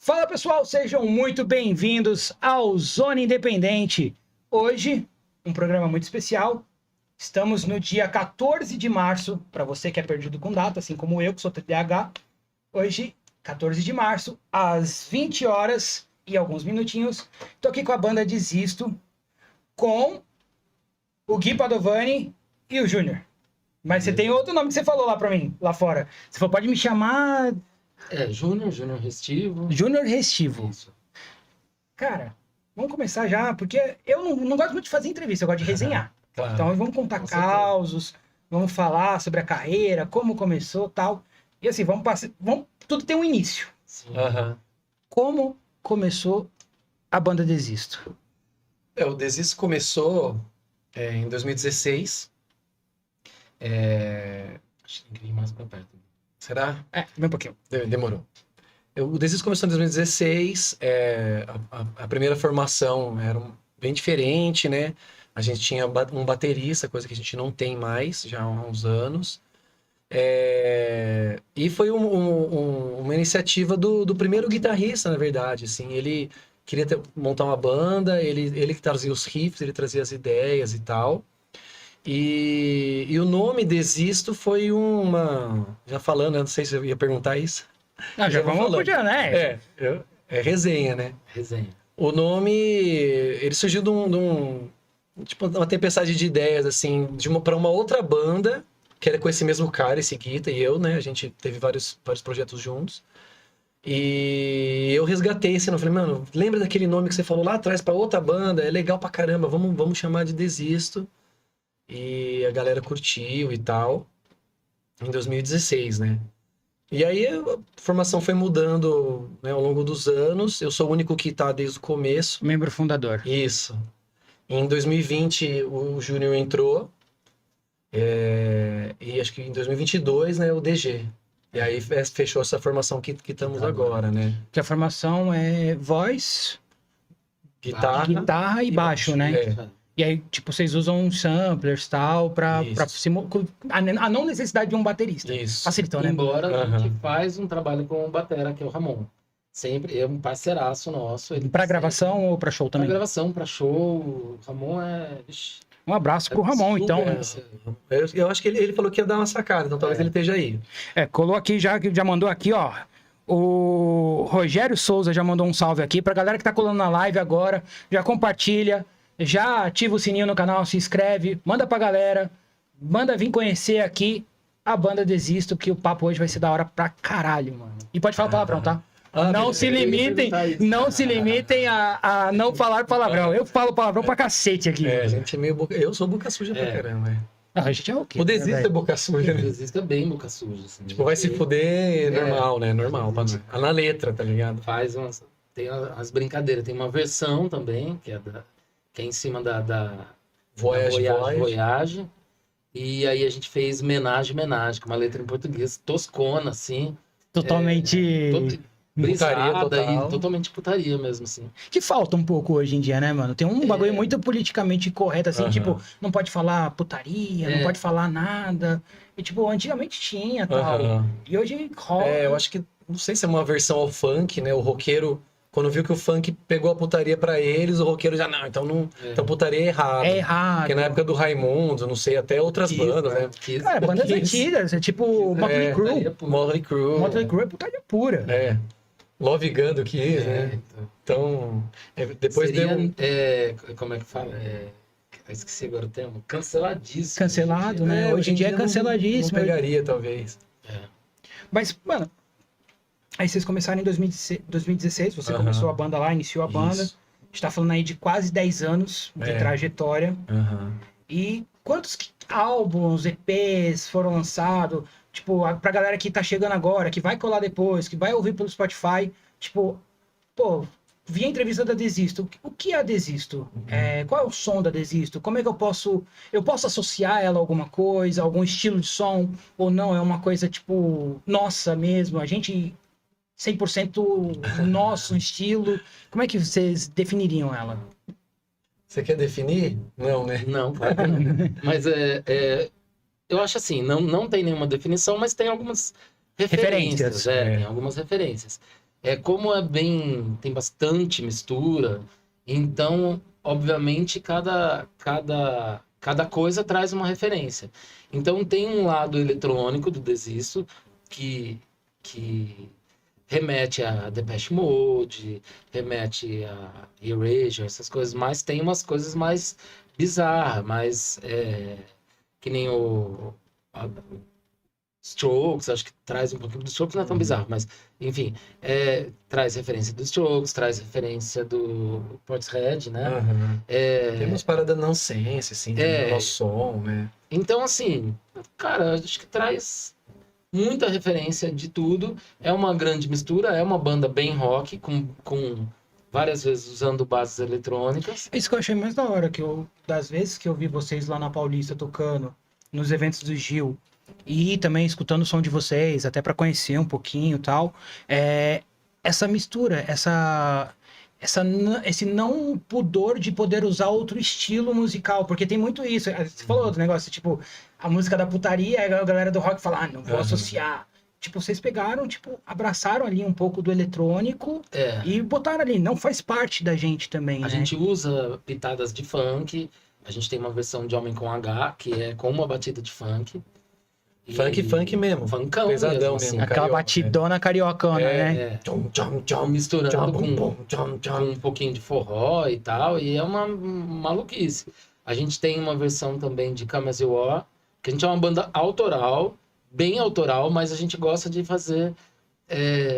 Fala pessoal, sejam muito bem-vindos ao Zona Independente. Hoje, um programa muito especial. Estamos no dia 14 de março, para você que é perdido com data, assim como eu, que sou TDAH. Hoje, 14 de março, às 20 horas e alguns minutinhos, tô aqui com a banda Desisto, com o Gui Padovani e o Júnior. Mas você tem outro nome que você falou lá pra mim, lá fora. Você falou, pode me chamar... Júnior Restivo. Júnior Restivo. Isso. Cara, vamos começar já, porque eu não gosto muito de fazer entrevista, eu gosto de resenhar. Claro. Então vamos contar causos, vamos falar sobre a carreira, como começou e tal. E assim, tudo tem um início. Sim. Como começou a banda Desisto? O Desisto começou em 2016. Acho que tem que vir mais pra perto. Será? Vem um pouquinho. Demorou. O Desisto começou em 2016. A primeira formação era bem diferente, né? A gente tinha um baterista, coisa que a gente não tem mais já há uns anos. E foi uma iniciativa do primeiro guitarrista, na verdade. Assim, ele queria montar uma banda, ele que trazia os riffs, ele trazia as ideias e tal. E o nome Desisto foi já falando, eu não sei se eu ia perguntar isso. Não, já vamos falando. podia, né? É resenha, né? Resenha. O nome, ele surgiu tipo, uma tempestade de ideias, assim, para uma outra banda, que era com esse mesmo cara, esse Guita e eu, né? A gente teve vários projetos juntos. E eu resgatei esse nome. Falei, mano, lembra daquele nome que você falou lá atrás para outra banda? É legal pra caramba, vamos chamar de Desisto. E a galera curtiu e tal, em 2016, né? E aí a formação foi mudando, né, ao longo dos anos. Eu sou o único que tá desde o começo. Membro fundador. Isso. Em 2020 o Júnior entrou. E acho que em 2022, né, o DG. E aí fechou essa formação que estamos agora, né? Que a formação é voz, guitarra e baixo, né? E aí, tipo, vocês usam samplers e tal, a não necessidade de um baterista. Isso. Facilitou, né? Embora a gente faz um trabalho com o batera, que é o Ramon. Sempre, é um parceiraço nosso. Pra gravação ou pra show também? Pra gravação, pra show. O Ramon Vixe, Um abraço pro Ramon, então, né? Eu acho que ele falou que ia dar uma sacada, então talvez ele esteja aí. Colou aqui, já mandou aqui, ó. O Rogério Souza já mandou um salve aqui pra galera que tá colando na live agora. Já compartilha, já ativa o sininho no canal, se inscreve, manda pra galera, manda vir conhecer aqui a banda Desisto, que o papo hoje vai ser da hora pra caralho, mano. E pode falar palavrão, tá? Não se limitem a não falar palavrão. Eu falo palavrão pra cacete aqui. A gente é meio eu sou boca suja pra caramba, Não, a gente é o quê? O Desisto é boca suja, né? O Desisto é bem boca suja, assim. Tipo, vai se fuder normal, né? Normal. Na letra, tá ligado? Tem as brincadeiras. Tem uma versão também, que é em cima da Voyage. E aí a gente fez Menage, com uma letra em português toscona, assim. Totalmente... brisada e totalmente putaria mesmo, assim. Que falta um pouco hoje em dia, né, mano? Tem um bagulho muito politicamente correto, assim, tipo, não pode falar putaria, não pode falar nada. E, tipo, antigamente tinha tal. E hoje rola. Eu acho que, não sei se é uma versão ao funk, né? O roqueiro, quando viu que o funk pegou a putaria pra eles, o roqueiro já, não, então putaria é errado. É errado. Porque na época do Raimundo, não sei, até outras bandas, né? Cara, bandas antigas, é tipo Motley Crue. Motley Crue é putaria pura. Love Gun do Kiss, né? Então, depois como é que fala? Esqueci agora o termo. Canceladíssimo. Cancelado, né? Hoje em dia é canceladíssimo. Não pegaria, talvez. Mas, mano, aí vocês começaram em 2016, você começou a banda lá, iniciou a banda. Isso. A gente tá falando aí de quase 10 anos de trajetória. E quantos álbuns, EPs foram lançados? Tipo, pra galera que tá chegando agora, que vai colar depois, que vai ouvir pelo Spotify, tipo, vi a entrevista da Desisto. O que é a Desisto? Qual é o som da Desisto? Como é que eu posso associar ela a alguma coisa, algum estilo de som? Ou não, é uma coisa, tipo, nossa mesmo, a gente 100% nosso estilo. Como é que vocês definiriam ela? Você quer definir? Não, né? Não, claro que não. Mas eu acho assim, não tem nenhuma definição, mas tem algumas referências. Tem algumas referências. Como tem bastante mistura, então, obviamente, cada coisa traz uma referência. Então, tem um lado eletrônico do Desisto que remete a Depeche Mode, remete a Erasure, essas coisas, mas tem umas coisas mais bizarras, mais que nem a Strokes, acho que traz um pouquinho do Strokes, não é tão bizarro, mas enfim, traz referência dos Strokes, traz referência do Portishead, né? Tem umas paradas nonsense, assim, do nosso som, né? Então, assim, cara, acho que traz muita referência de tudo, é uma grande mistura, é uma banda bem rock, com várias vezes usando bases eletrônicas. Isso que eu achei mais da hora, das vezes que eu vi vocês lá na Paulista tocando, nos eventos do Gil, e também escutando o som de vocês, até para conhecer um pouquinho e tal, essa mistura, esse não pudor de poder usar outro estilo musical, porque tem muito isso. Você falou outro negócio, tipo, a música da putaria, a galera do rock fala, não vou associar. Tipo, vocês pegaram, tipo, abraçaram ali um pouco do eletrônico e botaram ali, não faz parte da gente também, A gente usa pitadas de funk, a gente tem uma versão de Homem com H, que é com uma batida de funk. Funk mesmo. Funkão pesadão mesmo. Assim. Aquela batidona cariocana, né? Misturando com um pouquinho de forró e tal, e é uma maluquice. A gente tem uma versão também de Come As You Are, que a gente é uma banda autoral, bem autoral, mas a gente gosta de fazer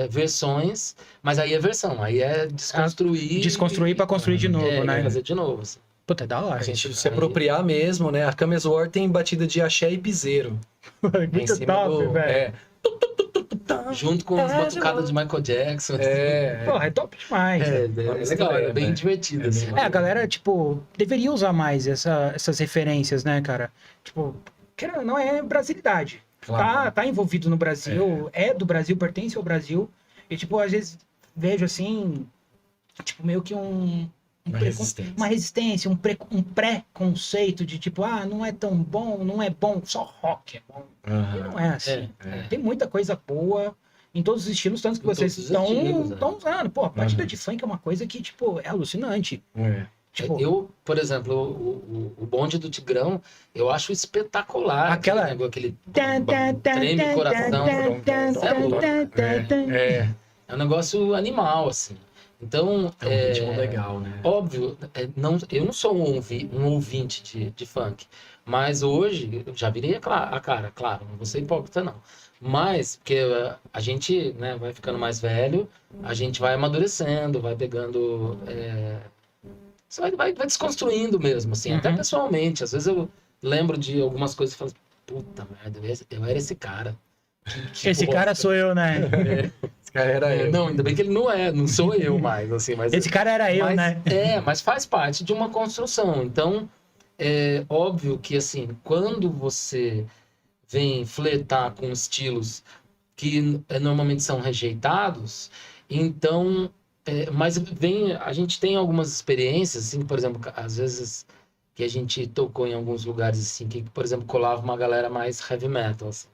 versões, mas aí é versão, aí é desconstruir. Desconstruir pra construir de novo, né? Fazer de novo, assim. Puta, é da hora. A gente se apropriar mesmo, né? A Come As You Are tem batida de axé e piseiro. Muito top, velho. Junto com as batucadas de Michael Jackson. Porra, é top demais. É legal, é bem divertido. Assim. A galera, tipo, deveria usar mais essas referências, né, cara? Tipo, não é brasilidade. Claro. Tá envolvido no Brasil, é do Brasil, pertence ao Brasil. E, tipo, às vezes vejo assim, tipo, meio que uma resistência, um preconceito de tipo, não é tão bom, não é bom, só rock é bom. E não é assim. Tem muita coisa boa em todos os estilos, tanto que vocês estão usando. Pô, a batida de funk é uma coisa que, tipo, é alucinante. Tipo, eu, por exemplo, o bonde do Tigrão, eu acho espetacular. Aquele treme o coração. É um negócio animal, assim. Então, é um ritmo legal, né? Óbvio, eu não sou um ouvinte de funk, mas hoje eu já virei a cara, claro, não vou ser hipócrita não. Mas, porque a gente, né, vai ficando mais velho, a gente vai amadurecendo, vai pegando... Você vai desconstruindo mesmo, assim, até pessoalmente. Às vezes eu lembro de algumas coisas e falo, puta merda, eu era esse cara. Esse cara sou eu, né? Esse cara era eu. Não, ainda bem que ele não sou eu mais, assim, mas... Esse cara era eu, né? Mas faz parte de uma construção. Então, é óbvio que, assim, quando você vem flertar com estilos que normalmente são rejeitados, então... mas a gente tem algumas experiências, assim, por exemplo, às vezes que a gente tocou em alguns lugares, assim, que, por exemplo, colava uma galera mais heavy metal, assim,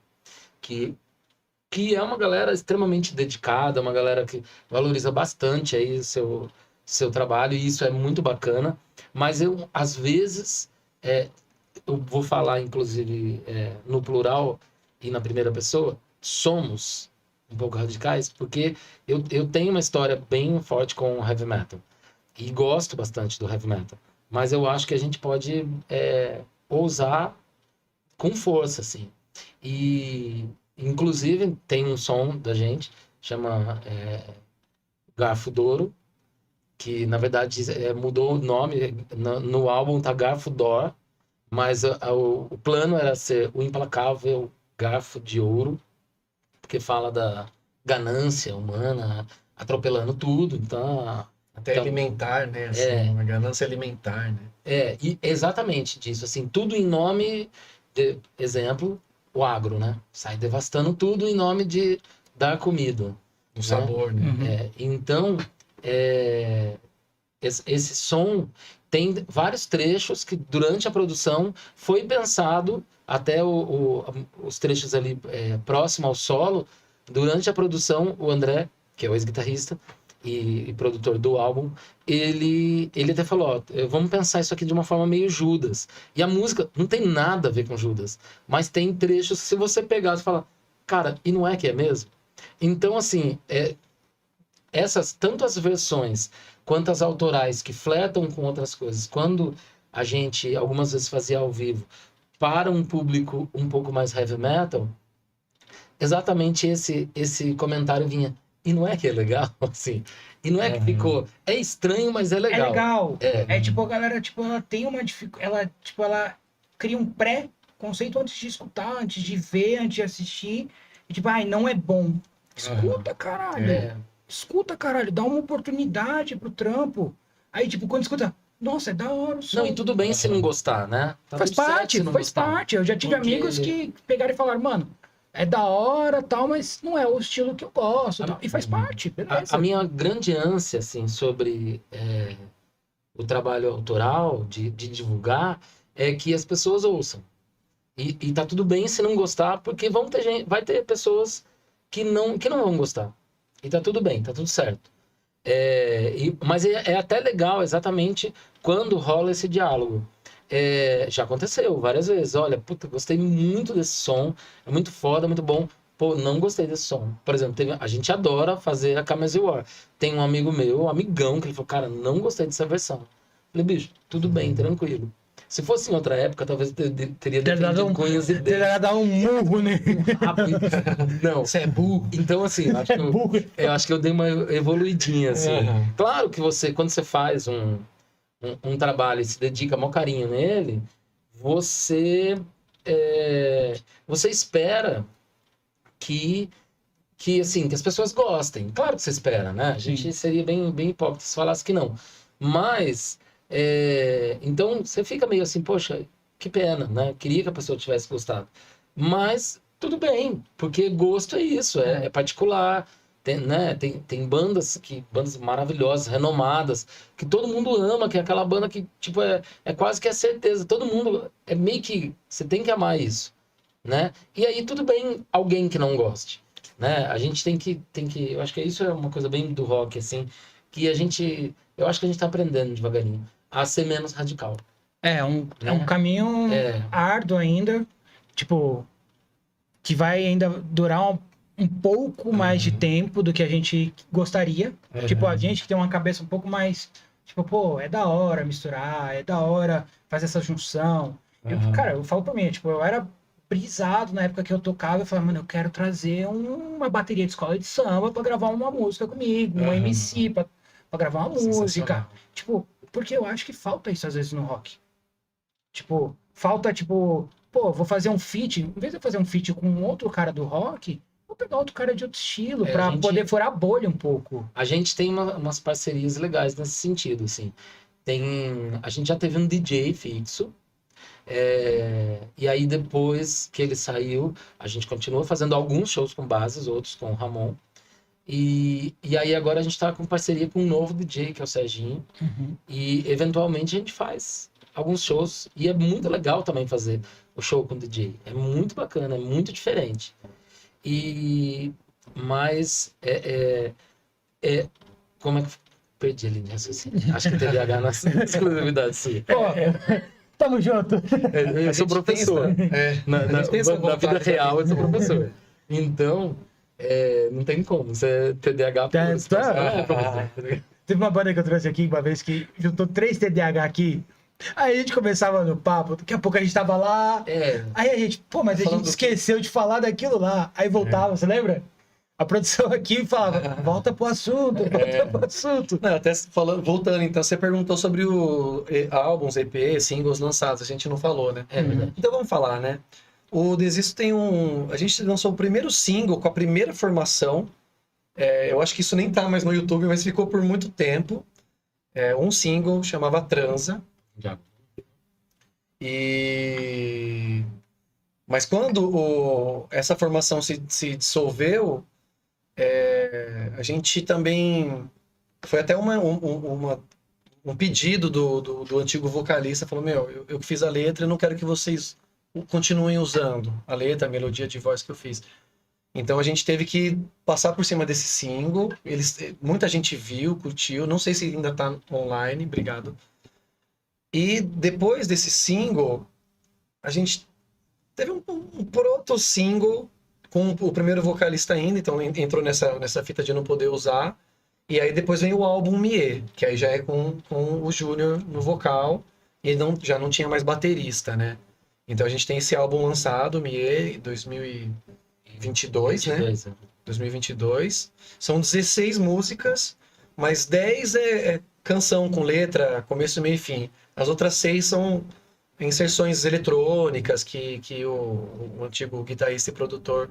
que é uma galera extremamente dedicada, uma galera que valoriza bastante aí o seu trabalho, e isso é muito bacana, mas eu, às vezes, eu vou falar, inclusive, no plural e na primeira pessoa, somos um pouco radicais, porque eu tenho uma história bem forte com o heavy metal, e gosto bastante do heavy metal, mas eu acho que a gente pode ousar com força, assim, e... Inclusive, tem um som da gente, chama Garfo Douro, que, na verdade, mudou o nome. No álbum tá Garfo Dor, mas o plano era ser o implacável Garfo de Ouro, porque fala da ganância humana atropelando tudo, então... Até alimentar, né? Assim, uma ganância alimentar, né? E exatamente disso, assim, tudo em nome de, exemplo... o agro, né? Sai devastando tudo em nome de dar comida. O sabor, né? Então, esse som tem vários trechos que, durante a produção, foi pensado, até os trechos ali próximo ao solo, durante a produção, o André que é o ex-guitarrista e produtor do álbum, ele até falou, ó, vamos pensar isso aqui de uma forma meio Judas. E a música não tem nada a ver com Judas, mas tem trechos que se você pegar e falar, cara, e não é que é mesmo? Então, assim, tanto as versões quanto as autorais que flertam com outras coisas, quando a gente algumas vezes fazia ao vivo para um público um pouco mais heavy metal, exatamente esse comentário vinha. E não é que é legal, assim. E não é que ficou... É estranho, mas é legal. É legal. É tipo, a galera, tipo, ela tem uma dificuldade... Ela cria um pré-conceito antes de escutar, antes de ver, antes de assistir. E tipo, ai, não é bom. Escuta, caralho. Escuta, caralho. Dá uma oportunidade pro trampo. Aí, tipo, quando escuta... Nossa, é da hora o som. Não, e tudo bem se não gostar, né? Tá faz parte. Eu já tive amigos que pegaram e falaram, mano... É da hora, tal, mas não é o estilo que eu gosto. Tal, e faz parte, beleza. A minha grande ânsia, assim, sobre o trabalho autoral, de divulgar, é que as pessoas ouçam. E tá tudo bem se não gostar, porque vai ter pessoas que não vão gostar. E tá tudo bem, tá tudo certo. Mas é até legal, exatamente, quando rola esse diálogo. Já aconteceu várias vezes. Olha, puta, gostei muito desse som, é muito foda, muito bom. Pô, não gostei desse som. Por exemplo, a gente adora fazer a Come As You Are. Tem um amigo meu, um amigão, que ele falou, cara, não gostei dessa versão. Falei, bicho, tudo bem, tranquilo. Se fosse em outra época, talvez eu teria defendido cunhas e dentes. Teria dado um murro, né? Não. Você é burro. Então, assim, eu acho que eu dei uma evoluidinha, assim. Claro que quando você faz um trabalho e se dedica maior carinho nele, você espera que as pessoas gostem. Claro que você espera, né? A gente seria bem hipócrita se falasse que não. Mas, então, você fica meio assim, poxa, que pena, né? Queria que a pessoa tivesse gostado. Mas, tudo bem, porque gosto é isso, é particular. Tem bandas maravilhosas, renomadas, que todo mundo ama, que é aquela banda que, tipo, é quase que a certeza. Todo mundo, é meio que, você tem que amar isso, né? E aí, tudo bem alguém que não goste, né? A gente tem que, eu acho que isso é uma coisa bem do rock, assim, que eu acho que a gente tá aprendendo devagarinho a ser menos radical. É um caminho árduo ainda, tipo, que vai ainda durar um pouco mais de tempo do que a gente gostaria. Tipo, a gente que tem uma cabeça um pouco mais... Tipo, pô, é da hora misturar, é da hora fazer essa junção. Cara, eu falo pra mim, tipo, eu era brisado na época que eu tocava. Eu falava, mano, eu quero trazer uma bateria de escola de samba pra gravar uma música comigo, um MC pra gravar uma música. Tipo, porque eu acho que falta isso às vezes no rock. Tipo, falta, tipo... Pô, vou fazer um feat. Em vez de eu fazer um feat com outro cara do rock... Vou pegar outro cara de outro estilo pra poder furar a bolha um pouco. A gente tem umas parcerias legais nesse sentido, assim. A gente já teve um DJ fixo. E aí, depois que ele saiu, a gente continua fazendo alguns shows com bases, outros com o Ramon. E aí, agora a gente tá com parceria com um novo DJ, que é o Serginho. E, eventualmente, a gente faz alguns shows. E é muito legal também fazer o show com o DJ. É muito bacana, é muito diferente. Mas como é que perdi ali nessa assim? Acho que TDAH na exclusividade sua. Tamo junto. Eu sou professor. Na vida real, eu sou professor. Então, não tem como. Você é TDAH. Teve uma banda que eu trouxe aqui uma vez que juntou 3 TDAH aqui. Aí a gente começava no papo, daqui a pouco a gente tava lá. Aí a gente, pô, mas a gente esqueceu de falar daquilo lá. Aí voltava, você lembra? A produção aqui falava, volta pro assunto, volta pro assunto. Não, até voltando, então, você perguntou sobre álbuns, EP, singles lançados, a gente não falou, né? Então vamos falar, né? O Desisto tem a gente lançou o primeiro single com a primeira formação. Eu acho que isso nem tá mais no YouTube, mas ficou por muito tempo. Um single, chamava Transa. Mas quando essa formação se dissolveu, a gente também... Foi até um pedido do antigo vocalista, falou, eu fiz a letra, eu não quero que vocês continuem usando a letra, a melodia de voz que eu fiz. Então a gente teve que passar por cima desse single. Muita gente viu, curtiu. Não sei se ainda tá online, obrigado. E depois desse single, a gente teve um proto-single com o primeiro vocalista ainda, então entrou nessa fita de não poder usar. E aí depois vem o álbum Mie, que aí já é com o Júnior no vocal, e já não tinha mais baterista, né? Então a gente tem esse álbum lançado, Mie, 2022, né? 2022. São 16 músicas, mas 10 é canção com letra, começo, meio e fim. As outras 6 são inserções eletrônicas que o antigo guitarrista e produtor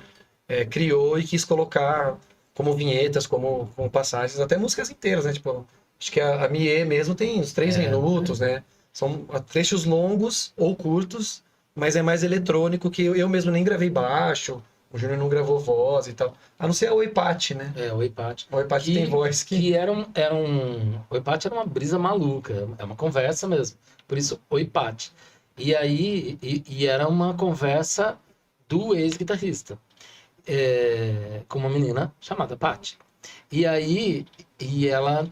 criou e quis colocar como vinhetas, como passagens, até músicas inteiras, né? Tipo, acho que a Mie mesmo tem uns 3 minutos, né? São trechos longos ou curtos, mas é mais eletrônico, que eu mesmo nem gravei baixo, o Júnior não gravou voz e tal. A não ser a Oipate, né? O Oipate. O Oipate tem voz que era um... O Oipate era uma brisa maluca, é uma conversa mesmo. Por isso, Oipate. E aí, era uma conversa do ex-guitarrista com uma menina chamada Paty. E aí,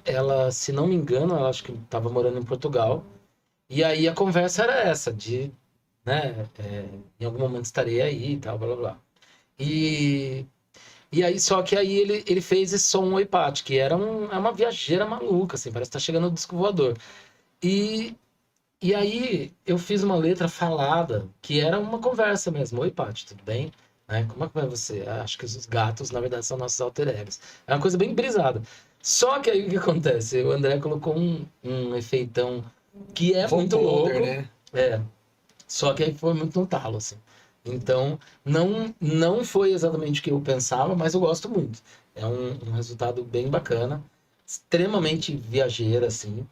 ela, se não me engano, ela acho que estava morando em Portugal. E aí a conversa era essa, de, né, em algum momento estarei aí e tal, blá blá blá. E aí, só que aí ele fez esse som Oipate, que é uma viajeira maluca, assim, parece que tá chegando o disco voador. E aí eu fiz uma letra falada, que era uma conversa mesmo. Oi, Paty, tudo bem? Como é que vai você? Acho que os gatos, na verdade, são nossos alter egos. É uma coisa bem brisada. Só que aí o que acontece? O André colocou um efeitão que é muito louco. Né? Só que aí foi muito no talo, assim. Então, não foi exatamente o que eu pensava, mas eu gosto muito. É um resultado bem bacana, extremamente viajeira, assim.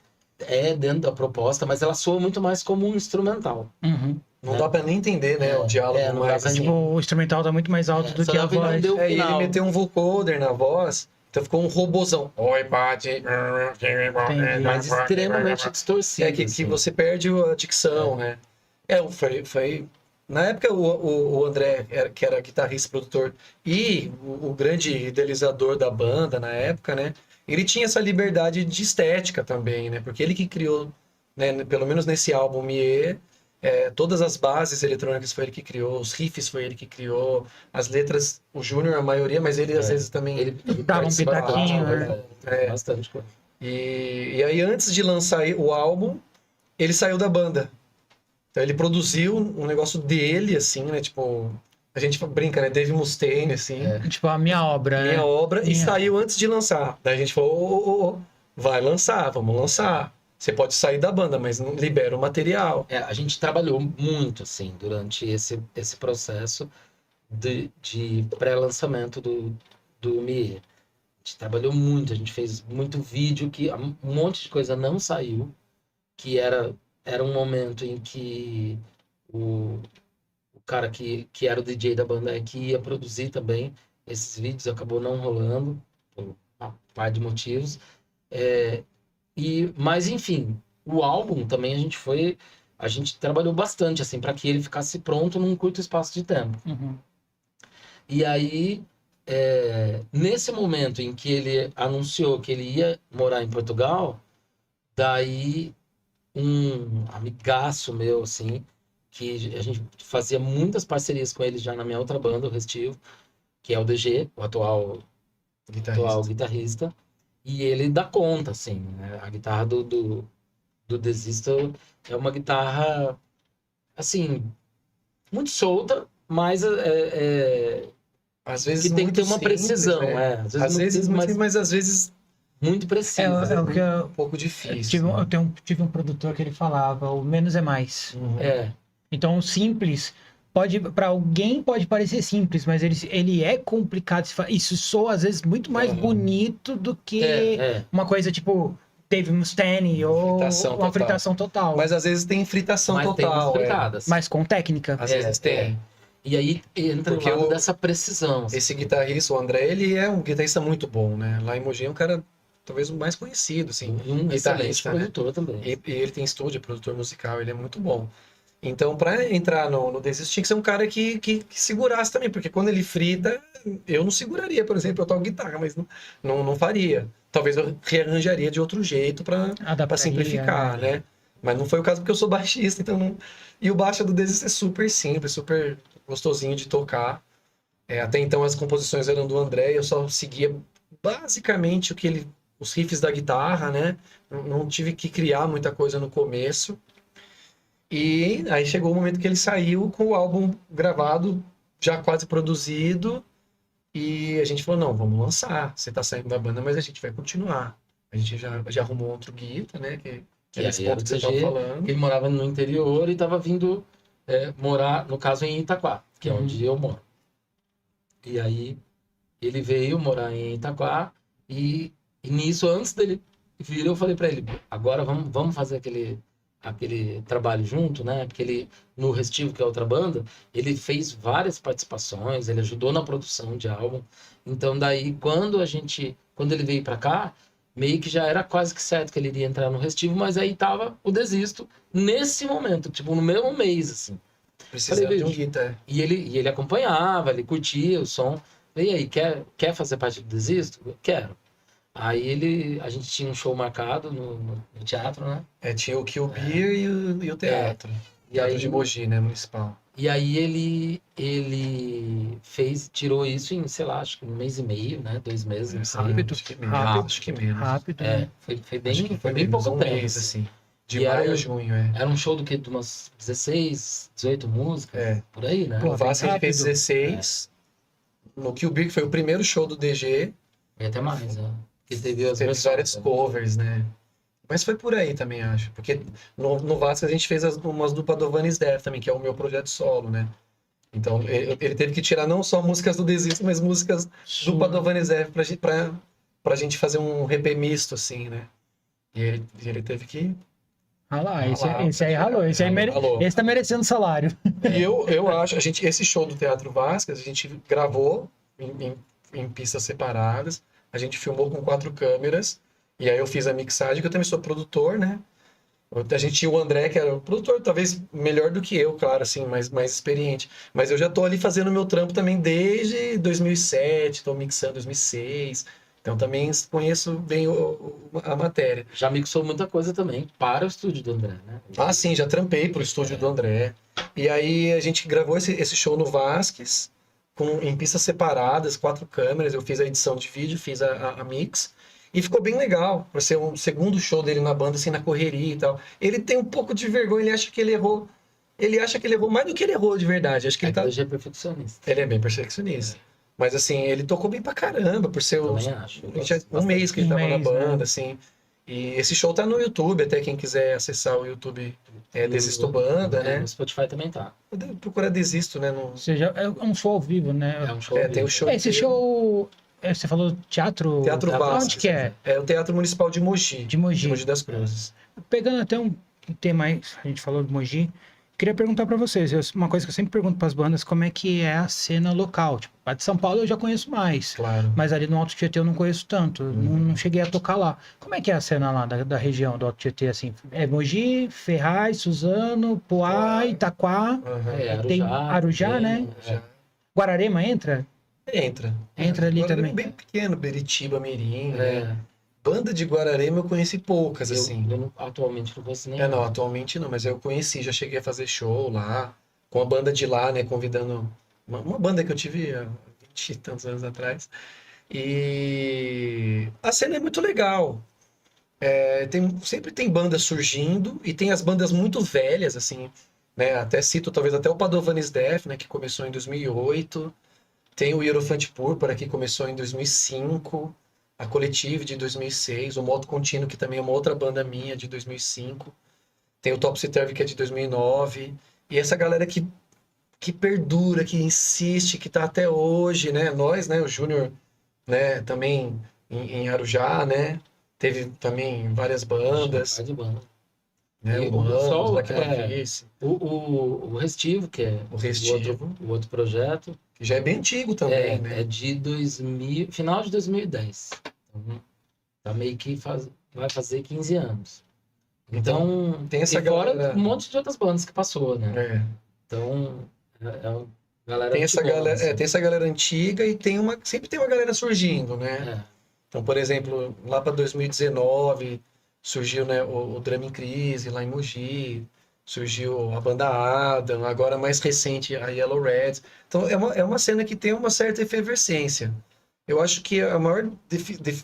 Dentro da proposta, mas ela soa muito mais como um instrumental. Não dá pra nem entender, né, o diálogo mais. Assim. O instrumental tá muito mais alto do que a voz. E ele meteu um vocoder na voz, então ficou um robozão. Oi, Paty. Mas extremamente distorcido. Que você perde a dicção, né? Foi... Na época, o André, que era guitarrista e produtor, e o grande idealizador da banda na época, né? Ele tinha essa liberdade de estética também, né? Porque ele que criou, né, pelo menos nesse álbum Mie, todas as bases eletrônicas foi ele que criou, os riffs foi ele que criou, as letras, o Júnior a maioria, mas ele às vezes também... Ele dava um pitaquinho, né? Bastante coisa. E aí antes de lançar o álbum, ele saiu da banda. Então ele produziu um negócio dele, assim, né? Tipo... A gente brinca, né? Dave Mustaine, assim. Tipo, a minha obra, Minha obra. E saiu antes de lançar. Daí a gente falou, vai lançar, vamos lançar. Você pode sair da banda, mas não libera o material. A gente trabalhou muito, assim, durante esse processo de pré-lançamento do Mie. A gente trabalhou muito, a gente fez muito vídeo, que um monte de coisa não saiu, que era um momento em que o cara que era o DJ da banda que ia produzir também esses vídeos, acabou não rolando, por uma par de motivos. Mas, enfim, o álbum também a gente trabalhou bastante, assim, para que ele ficasse pronto num curto espaço de tempo. E aí, nesse momento em que ele anunciou que ele ia morar em Portugal, daí um amigaço meu, assim, que a gente fazia muitas parcerias com ele já na minha outra banda, o Restivo, que é o DG, o atual guitarrista, e ele dá conta, assim, né? A guitarra do Desisto é uma guitarra, assim, muito solta, mas às vezes que tem que ter uma simples, precisão, né? Às vezes mas às vezes muito precisa. Um pouco difícil. Tive um produtor que ele falava, o menos é mais. É. Então, o simples para alguém pode parecer simples, mas ele é complicado. Isso soa às vezes muito mais bonito do que uma coisa tipo Dave Mustaine ou uma fritação total. Mas às vezes tem fritação total. Tem fritadas. Mas com técnica. Às vezes tem. E aí entra o lado dessa precisão. Esse guitarrista, o André, ele é um guitarrista muito bom, né? Lá em Mogi é um cara talvez o mais conhecido, assim. Um excelente produtor também. E ele tem estúdio, produtor musical, ele é muito bom. Então, para entrar no Desist, tinha que ser um cara que segurasse também, porque quando ele frita, eu não seguraria, por exemplo, eu toco guitarra, mas não faria. Talvez eu rearranjaria de outro jeito para simplificar, né? Mas não foi o caso porque eu sou baixista, então não... E o baixo do Desist é super simples, super gostosinho de tocar. Até então as composições eram do André, eu só seguia basicamente os riffs da guitarra, né? Não tive que criar muita coisa no começo. E aí chegou o momento que ele saiu com o álbum gravado, já quase produzido, e a gente falou, não, vamos lançar. Você tá saindo da banda, mas a gente vai continuar. A gente já arrumou outro guita, né? Que era esse ponto que você tava falando. Ele morava no interior e tava vindo morar, no caso, em Itaquá, que é onde eu moro. E aí ele veio morar em Itaquá e nisso, antes dele vir, eu falei para ele, agora vamos fazer aquele trabalho junto, né? Porque no Restivo, que é outra banda, ele fez várias participações, ele ajudou na produção de álbum. Então daí, quando ele veio para cá, meio que já era quase que certo que ele iria entrar no Restivo, mas aí tava o Desisto nesse momento, tipo, no mesmo mês, assim. Precisava de um guitarra. E ele acompanhava, ele curtia o som. E aí, quer fazer parte do Desisto? Quero. Aí a gente tinha um show marcado no teatro, né? Tinha o Kill Beer e o teatro. Teatro de Mogi, né? Municipal. E aí ele tirou isso em, sei lá, acho que 1 mês e meio, né? 2 meses, não sei. Rápido. Acho que menos. Rápido. Foi bem pouco tempo. Mês, assim. De maio a junho, Era um show do quê? De umas 16, 18 músicas, por aí, né? No Vasco a gente fez 16. No Kill Beer, que foi o primeiro show do DG. E até mais, né? Porque teve várias covers, né? Mas foi por aí também, acho. Porque no Vasco a gente fez umas do Padovanes Death também, que é o meu projeto solo, né? Então ele teve que tirar não só músicas do Desisto, mas músicas do Padovanes Death pra gente fazer um EP misto, assim, né? E ele teve que... Esse aí ralou. Esse tá merecendo salário. E eu acho, esse show do Teatro Vasco, a gente gravou em pistas separadas, a gente filmou com 4 câmeras, e aí eu fiz a mixagem, que eu também sou produtor, né? A gente tinha o André, que era o produtor, talvez melhor do que eu, claro, assim, mais experiente. Mas eu já tô ali fazendo meu trampo também desde 2007, tô mixando 2006... Então também conheço bem a matéria. Já mixou muita coisa também para o estúdio do André, né? Sim, já trampei pro estúdio do André. E aí a gente gravou esse show no Vasques, em pistas separadas, 4 câmeras. Eu fiz a edição de vídeo, fiz a mix. E ficou bem legal, para ser um segundo show dele na banda, assim, na correria e tal. Ele tem um pouco de vergonha, ele acha que ele errou. Ele acha que ele errou mais do que ele errou de verdade. Acho que ele já é perfeccionista. Ele é bem perfeccionista. Mas, assim, ele tocou bem pra caramba, por ser um mês que ele tava na banda, né? Assim. E esse show tá no YouTube, até quem quiser acessar o YouTube Desisto Banda, né? No Spotify também tá. Procura Desisto, né? Ou seja, é um show ao vivo, né? É um show ao vivo. Tem o show esse show... Você falou teatro... Teatro Vasco. Onde que é? É o Teatro Municipal de Mogi. De Mogi. De Mogi das Cruzes. Pegando até um tema aí, a gente falou de Mogi... Queria perguntar para vocês, uma coisa que eu sempre pergunto para as bandas, como é que é a cena local? Tipo, a de São Paulo eu já conheço mais, claro. Mas ali no Alto Tietê eu não conheço tanto, não cheguei a tocar lá. Como é que é a cena lá da região do Alto Tietê, assim? É Mogi, Ferraz, Suzano, Poá, Itaquá, tem Arujá, né? Guararema entra? Entra ali Guararema também. É bem pequeno, Beritiba, Mirim, né? Banda de Guararema eu conheci poucas, assim. Eu atualmente não conheço nenhuma. Não, atualmente não, mas eu conheci, já cheguei a fazer show lá, com a banda de lá, né, convidando uma banda que eu tive há 20 e tantos anos atrás. E a cena é muito legal. Sempre tem banda surgindo, e tem as bandas muito velhas, assim, né, até cito talvez até o Padovanes Death, né, que começou em 2008. Tem o Hierofante Púrpura, que começou em 2005. A Coletive de 2006, o Moto Contínuo, que também é uma outra banda minha, de 2005. Tem o Topsy Turvy, que é de 2009. E essa galera que perdura, que insiste, que tá até hoje, né? Nós, né? O Júnior, né? Também em Arujá, né? Teve também várias bandas. De banda. Né? O Manos, Black Mavice. O Restivo, que é o outro projeto. Que já é bem antigo também, né? É de final de 2010. Então, tá meio que vai fazer 15 anos. Então, tem essa e fora galera... um monte de outras bandas que passou, né? É. Então, é uma galera Tem essa antigona, galera, assim. tem essa galera antiga e sempre tem uma galera surgindo, né? É. Então, por exemplo, lá para 2019 surgiu, né, o Drama em Crise lá em Mogi, surgiu a banda Adam, agora mais recente a Yellow Reds. Então é uma cena que tem uma certa efervescência. Eu acho que a maior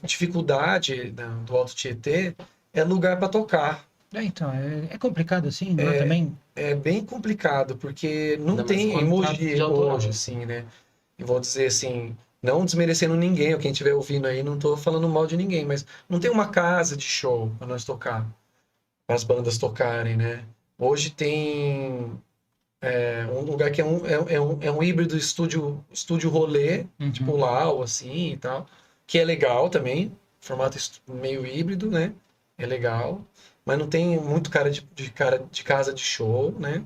dificuldade do Alto Tietê é lugar para tocar. Então, é complicado assim, não é também? É bem complicado, porque não Ainda mais tem em contrato Mogi de autoral. hoje, assim, né? E vou dizer assim, não desmerecendo ninguém, ou quem estiver ouvindo aí, não tô falando mal de ninguém, mas não tem uma casa de show para nós tocar, para as bandas tocarem, né? Hoje tem um lugar que é um híbrido estúdio rolê, tipo o Lau, assim, e tal, que é legal também, formato meio híbrido, né? É legal, mas não tem muito cara de casa de show, né?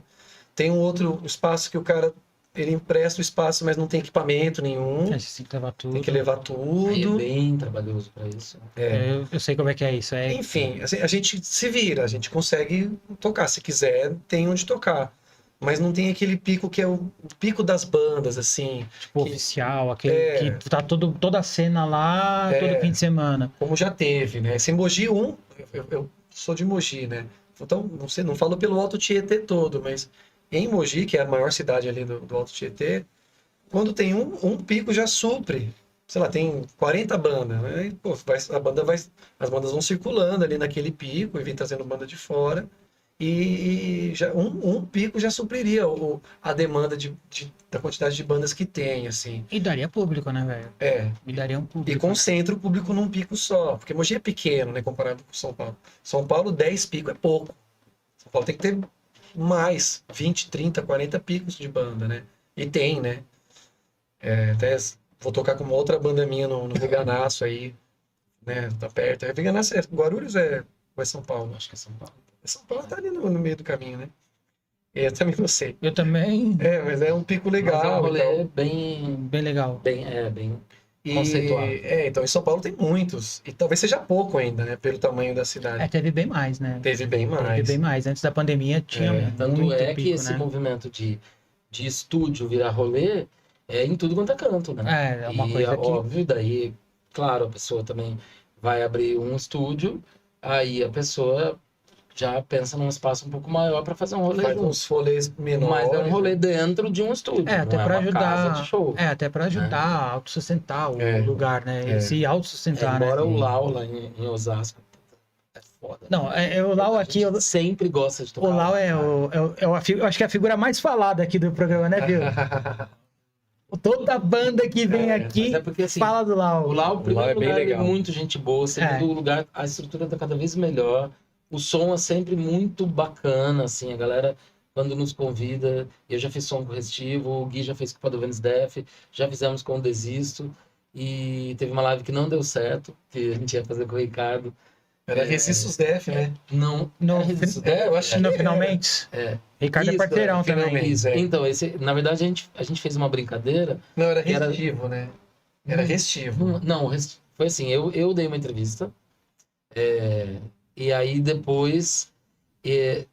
Tem um outro espaço que o cara, ele empresta o espaço, mas não tem equipamento nenhum, Você tem que levar tudo. tem que levar Aí é tudo. bem trabalhoso pra isso. Eu sei como é que é isso. Enfim, assim, a gente se vira, a gente consegue tocar. Se quiser, tem onde tocar. Mas não tem aquele pico que é o pico das bandas, assim. Tipo, oficial, aquele que tá toda a cena lá, todo fim de semana. Como já teve, né? Esse Mogi 1, eu sou de Mogi, né? Então, não sei, não falo pelo Alto Tietê todo, mas em Mogi, que é a maior cidade ali do Alto Tietê, quando tem um pico já supre. Sei lá, tem 40 bandas, né? E, pô, as bandas vão circulando ali naquele pico e vem trazendo banda de fora. E já, um pico já supriria a demanda da quantidade de bandas que tem, assim. E daria público, né, velho? É. E daria um público. E concentra o público num pico só. Porque Mogi é pequeno, né? Comparado com São Paulo. São Paulo, 10 picos é pouco. São Paulo tem que ter mais 20, 30, 40 picos de banda, né? E tem, né? Até vou tocar com uma outra banda minha no Veganaço aí, né? Tá perto. Veganaço Guarulhos ou é São Paulo? Acho que é São Paulo. São Paulo tá ali no meio do caminho, né? Eu também não sei. Eu também. Mas é um pico Mas é um legal. rolê Então. Bem legal. Bem conceituado. Então em São Paulo tem muitos. E talvez seja pouco ainda, né? Pelo tamanho da cidade. Teve bem mais, né? Teve bem mais. Teve bem mais. Antes da pandemia tinha Tanto muito é pico, que esse né? movimento de estúdio virar rolê é em tudo quanto é canto, né? É uma e coisa é que... óbvio, daí, claro, a pessoa também vai abrir um estúdio, aí a pessoa já pensa num espaço um pouco maior para fazer um rolê Faz junto. uns rolês menores. Mas é um rolê dentro de um estúdio, até não é para uma ajudar. casa de show. Até para ajudar a autossustentar o lugar, né? Se autossustentar, Embora né? o Lau lá em Osasco é foda. Não, o Lau aqui... A gente sempre gosta de tocar. O Lau eu acho que é a figura mais falada aqui do programa, né, viu? Toda banda que vem aqui porque, assim, fala do Lau. O Lau, em primeiro é bem lugar, ele é legal. muito gente boa. Segundo lugar, a estrutura tá cada vez melhor. O som é sempre muito bacana, assim, a galera, quando nos convida, eu já fiz som com o Restivo, o Gui já fez com o Padovenes Def, já fizemos com o Desisto, e teve uma live que não deu certo, que a gente ia fazer com o Ricardo. Era Resistos Def, né? Não, No, eu acho que finalmente. Ricardo é Isso, parceirão também. finalmente. Isso. É. Então, na verdade, a gente fez uma brincadeira. Não, era Era- Restivo, né? Era Restivo. Não, foi assim, eu dei uma entrevista, e aí depois,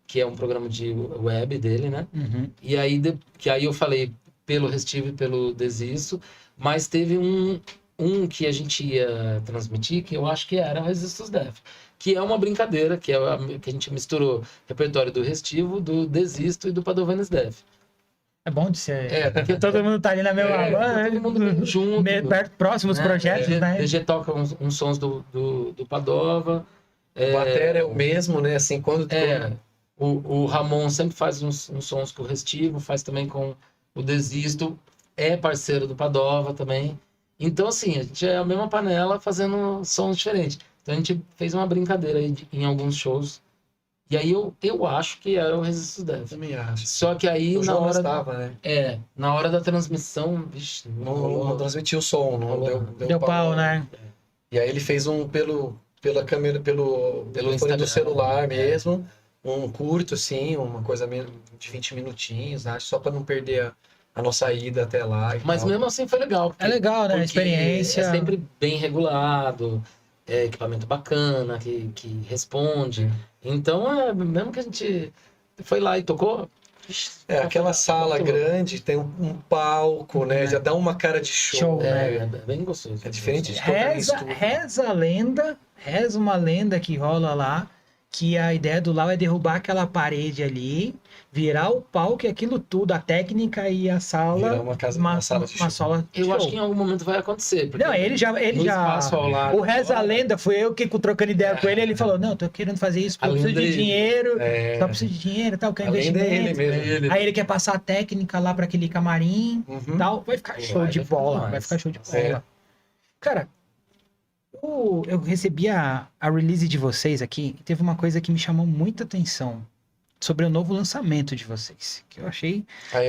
que é um programa de web dele, né? Uhum. E aí, que aí eu falei pelo Restivo e pelo Desisto, mas teve um que a gente ia transmitir, que eu acho que era o Resistos Def, que é uma brincadeira, que a gente misturou repertório do Restivo, do Desisto e do Padovenes Def. É bom de ser. Porque Todo mundo tá ali na mesma todo mundo junto. próximos projetos, né? DG toca uns sons do Padova. O batera é o mesmo, né? Assim, quando... O Ramon sempre faz uns sons com o Restivo, faz também com o Desisto, é parceiro do Padova também. Então, assim, a gente é a mesma panela fazendo sons diferentes. Então, a gente fez uma brincadeira aí em alguns shows. E aí, eu acho que era o Resistos Def. Também acho. Só que aí, O na João hora... estava, né? Na hora da transmissão, vixe, Não transmitiu o som, não Deu pau, né? E aí ele fez pela câmera, pelo telefone Instagram, do celular mesmo, um curto, assim, uma coisa de 20 minutinhos, acho, só para não perder a nossa ida até lá. Mas mesmo assim foi legal. É legal, né? A porque experiência. É sempre bem regulado. equipamento bacana, que responde. Então, mesmo que a gente foi lá e tocou... Aquela sala grande, tem um palco, né? Já dá uma cara de show. né? É bem gostoso. É diferente de tocar em estúdio. Reza uma lenda que rola lá, que a ideia do Lau é derrubar aquela parede ali, virar o palco e aquilo tudo, a técnica e a sala, Virar uma sala de show. Eu acho que em algum momento vai acontecer. Não, ele já o Reza a Lenda, foi eu que trocando ideia com ele, ele falou, não, tô querendo fazer isso porque eu preciso de dinheiro, só preciso de dinheiro, tal, quero investimento. Aí ele quer passar a técnica lá para aquele camarim, tal, vai ficar show de bola, vai ficar show de bola. Cara, eu recebi a release de vocês aqui e teve uma coisa que me chamou muita atenção sobre o novo lançamento de vocês, que eu achei... A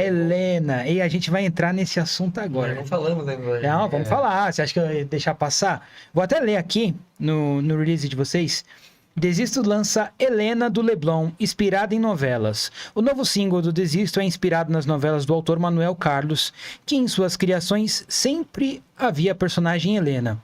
Helena. E a gente vai entrar nesse assunto agora. Não falamos ainda. Não, vamos falar. Você acha que eu ia deixar passar? Vou até ler aqui no release de vocês. Desisto lança Helena do Leblon, inspirada em novelas. O novo single do Desisto é inspirado nas novelas do autor Manuel Carlos, que em suas criações sempre havia a personagem Helena.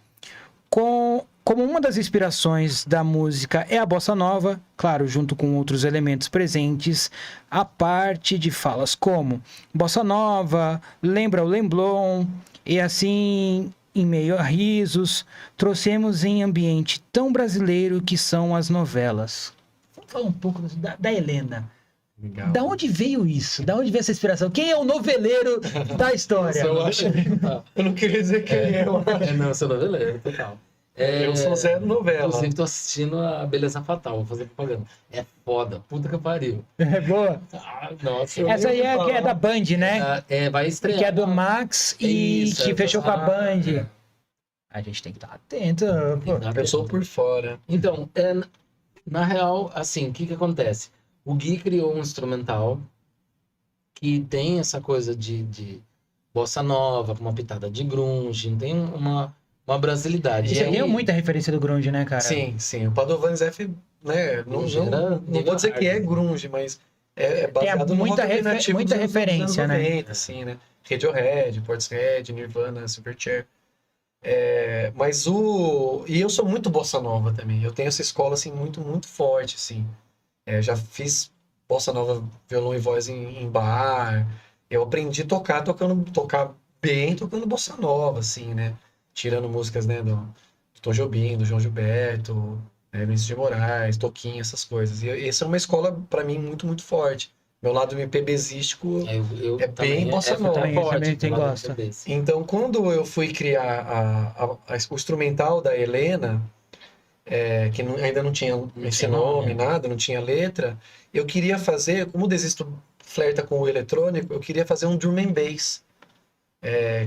Como uma das inspirações da música é a bossa nova, claro, junto com outros elementos presentes, a parte de falas como bossa nova, lembra o Leblon, e assim, em meio a risos, trouxemos em ambiente tão brasileiro que são as novelas. Vamos falar um pouco da Helena. Legal. Da onde veio isso? Da onde veio essa inspiração? Quem é o noveleiro da história? Eu não queria dizer quem Não, eu sou noveleiro, total. Eu sou zero novela. Inclusive, tô assistindo a Beleza Fatal, vou fazer propaganda. É foda, puta que pariu. É boa. Nossa. Essa aí é que é da Band, né? Vai estrear. Que é do Max e Isso, que fechou com a Band. A gente tem que estar atento. Eu sou por fora. Então, na real, assim, o que acontece? O Gui criou um instrumental que tem essa coisa de bossa nova, com uma pitada de grunge, tem uma brasilidade. Você tem muita referência do grunge, né, cara? Sim. O Padovan Zef, né? Não vou dizer que é grunge, mas é baseado no rock alternativo muita dos referência, anos 90, né? assim, né? Radiohead, Portishead, Nirvana, Silverchair. E eu sou muito bossa nova também. Eu tenho essa escola, assim, muito, muito forte, assim. Já fiz bossa nova, violão e voz em bar. Eu aprendi a tocar bem tocando bossa nova, assim, né? Tirando músicas, né, do Tom Jobim, do João Gilberto, Vinícius de Moraes, Toquinho, essas coisas. E essa é uma escola, para mim, muito, muito forte. Meu lado MPBzístico é bem bossa nova. Também gosto. Então, quando eu fui criar o instrumental da Helena, que ainda não tinha esse nome, nada, não tinha letra, eu queria fazer, como o Desisto flerta com o eletrônico, eu queria fazer um drum and bass.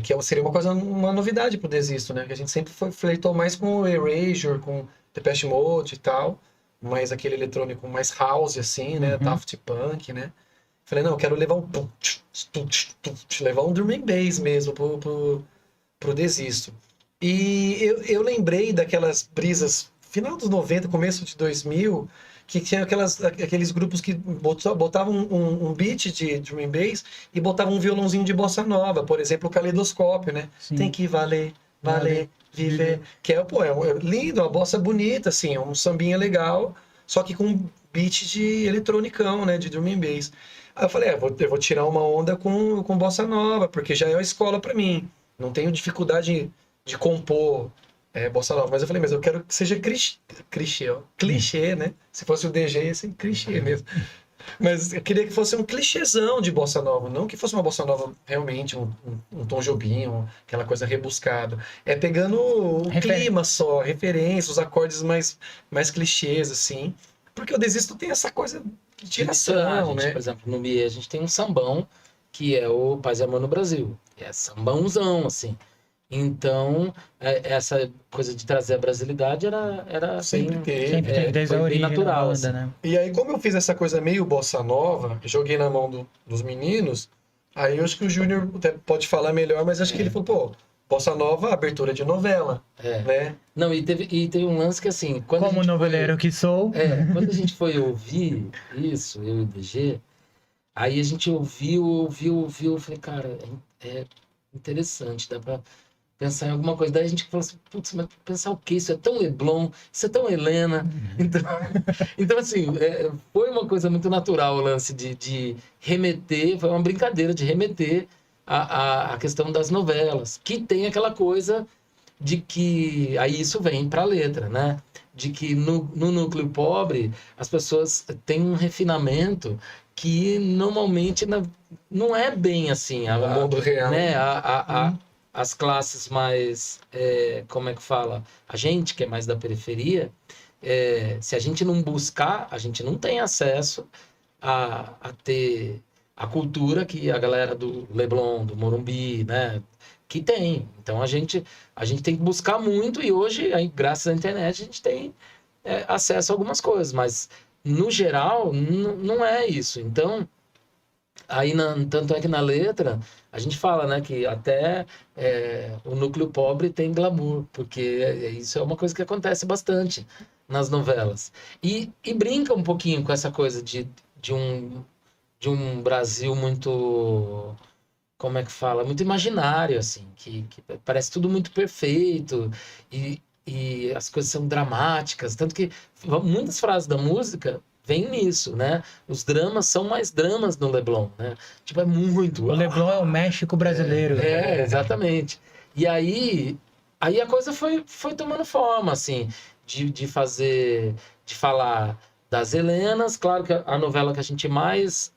Que seria uma novidade pro Desisto, né? Que a gente sempre flertou mais com o Erasure, com Depeche Mode e tal, mas aquele eletrônico mais house, assim, né? Daft Punk, né? Falei, não, eu quero levar levar um drum and bass mesmo pro Desisto. E eu lembrei daquelas brisas, final dos 90, começo de 2000, que tinha aqueles grupos que botavam um beat de drum and bass e botavam um violãozinho de bossa nova, por exemplo, o Caleidoscópio, né? Sim. Tem que valer, viver. Que é lindo, uma bossa bonita, assim, um sambinha legal, só que com beat de eletronicão, né? De drum and bass. Aí eu falei, eu vou tirar uma onda com bossa nova, porque já é uma escola para mim. Não tenho dificuldade de compor bossa nova, mas eu falei, mas eu quero que seja clichê, né? Se fosse o DG, ia ser clichê mesmo. Mas eu queria que fosse um clichêzão de bossa nova, não que fosse uma bossa nova realmente, um Tom Jobim, aquela coisa rebuscada. Pegando o clima só, referência, os acordes mais clichês, assim. Porque o Desisto tem essa coisa de tiração, né? Por exemplo, no MIE a gente tem um sambão, que é o Paz e Amor no Brasil. É sambãozão, assim. Então, essa coisa de trazer a brasilidade era sempre desde a origem natural, banda, né? E aí, como eu fiz essa coisa meio bossa nova, joguei na mão dos meninos, aí eu acho que o Júnior até pode falar melhor, mas acho que ele falou, pô, bossa nova, abertura de novela, né? Não, e teve um lance que assim... Como noveleiro que sou... quando a gente foi ouvir isso, eu e o DG, aí a gente ouviu, falei, cara, é interessante, dá pra pensar em alguma coisa. Daí a gente falou assim, putz, mas pensar o quê? Isso é tão Leblon, isso é tão Helena. Então assim, foi uma coisa muito natural o lance de remeter, foi uma brincadeira de remeter a questão das novelas, que tem aquela coisa de que, aí isso vem para a letra, né? De que no núcleo pobre as pessoas têm um refinamento que normalmente não é bem assim. No mundo real. Né? As classes mais, como é que fala? A gente que é mais da periferia, se a gente não buscar, a gente não tem acesso a ter a cultura que a galera do Leblon, do Morumbi, né? Que tem. Então a gente tem que buscar muito e hoje, aí, graças à internet, a gente tem acesso a algumas coisas, mas no geral não é isso. Então, aí tanto é que na letra a gente fala, né, que até o núcleo pobre tem glamour, porque isso é uma coisa que acontece bastante nas novelas. E brinca um pouquinho com essa coisa de um Brasil muito, como é que fala? Muito imaginário, assim, que parece tudo muito perfeito e as coisas são dramáticas, tanto que muitas frases da música vêm nisso, né? Os dramas são mais dramas no Leblon, né? Tipo, é muito... O Leblon é o México brasileiro. Exatamente. E aí a coisa foi tomando forma, assim, de falar das Helenas. Claro que a novela que a gente mais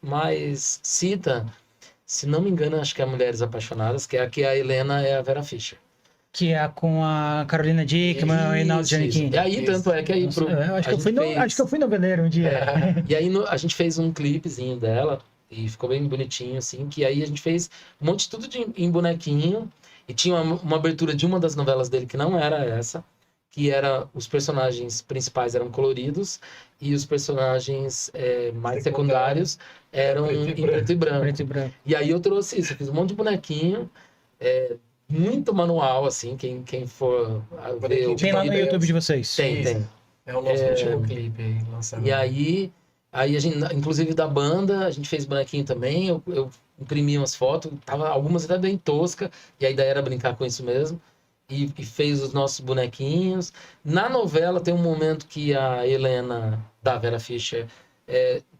cita, se não me engano, acho que é Mulheres Apaixonadas, que a Helena é a Vera Fischer. Que é com a Carolina Dickmann e o Reinaldo Giannichini. E aí, tanto é que aí... Acho que eu fui noveleiro um dia. E aí a gente fez um clipezinho dela, e ficou bem bonitinho, assim, que aí a gente fez um monte de tudo em bonequinho, e tinha uma abertura de uma das novelas dele que não era essa, que era os personagens principais eram coloridos, e os personagens mais secundários eram em preto e branco. E aí eu trouxe isso, eu fiz um monte de bonequinho, muito manual, assim, quem for ver o tem lá no YouTube de vocês. Tem. É o nosso último clipe aí, lançado. E aí a gente, inclusive da banda, a gente fez bonequinho também, eu imprimi umas fotos, algumas até bem tosca, e a ideia era brincar com isso mesmo, e fez os nossos bonequinhos. Na novela tem um momento que a Helena, da Vera Fischer,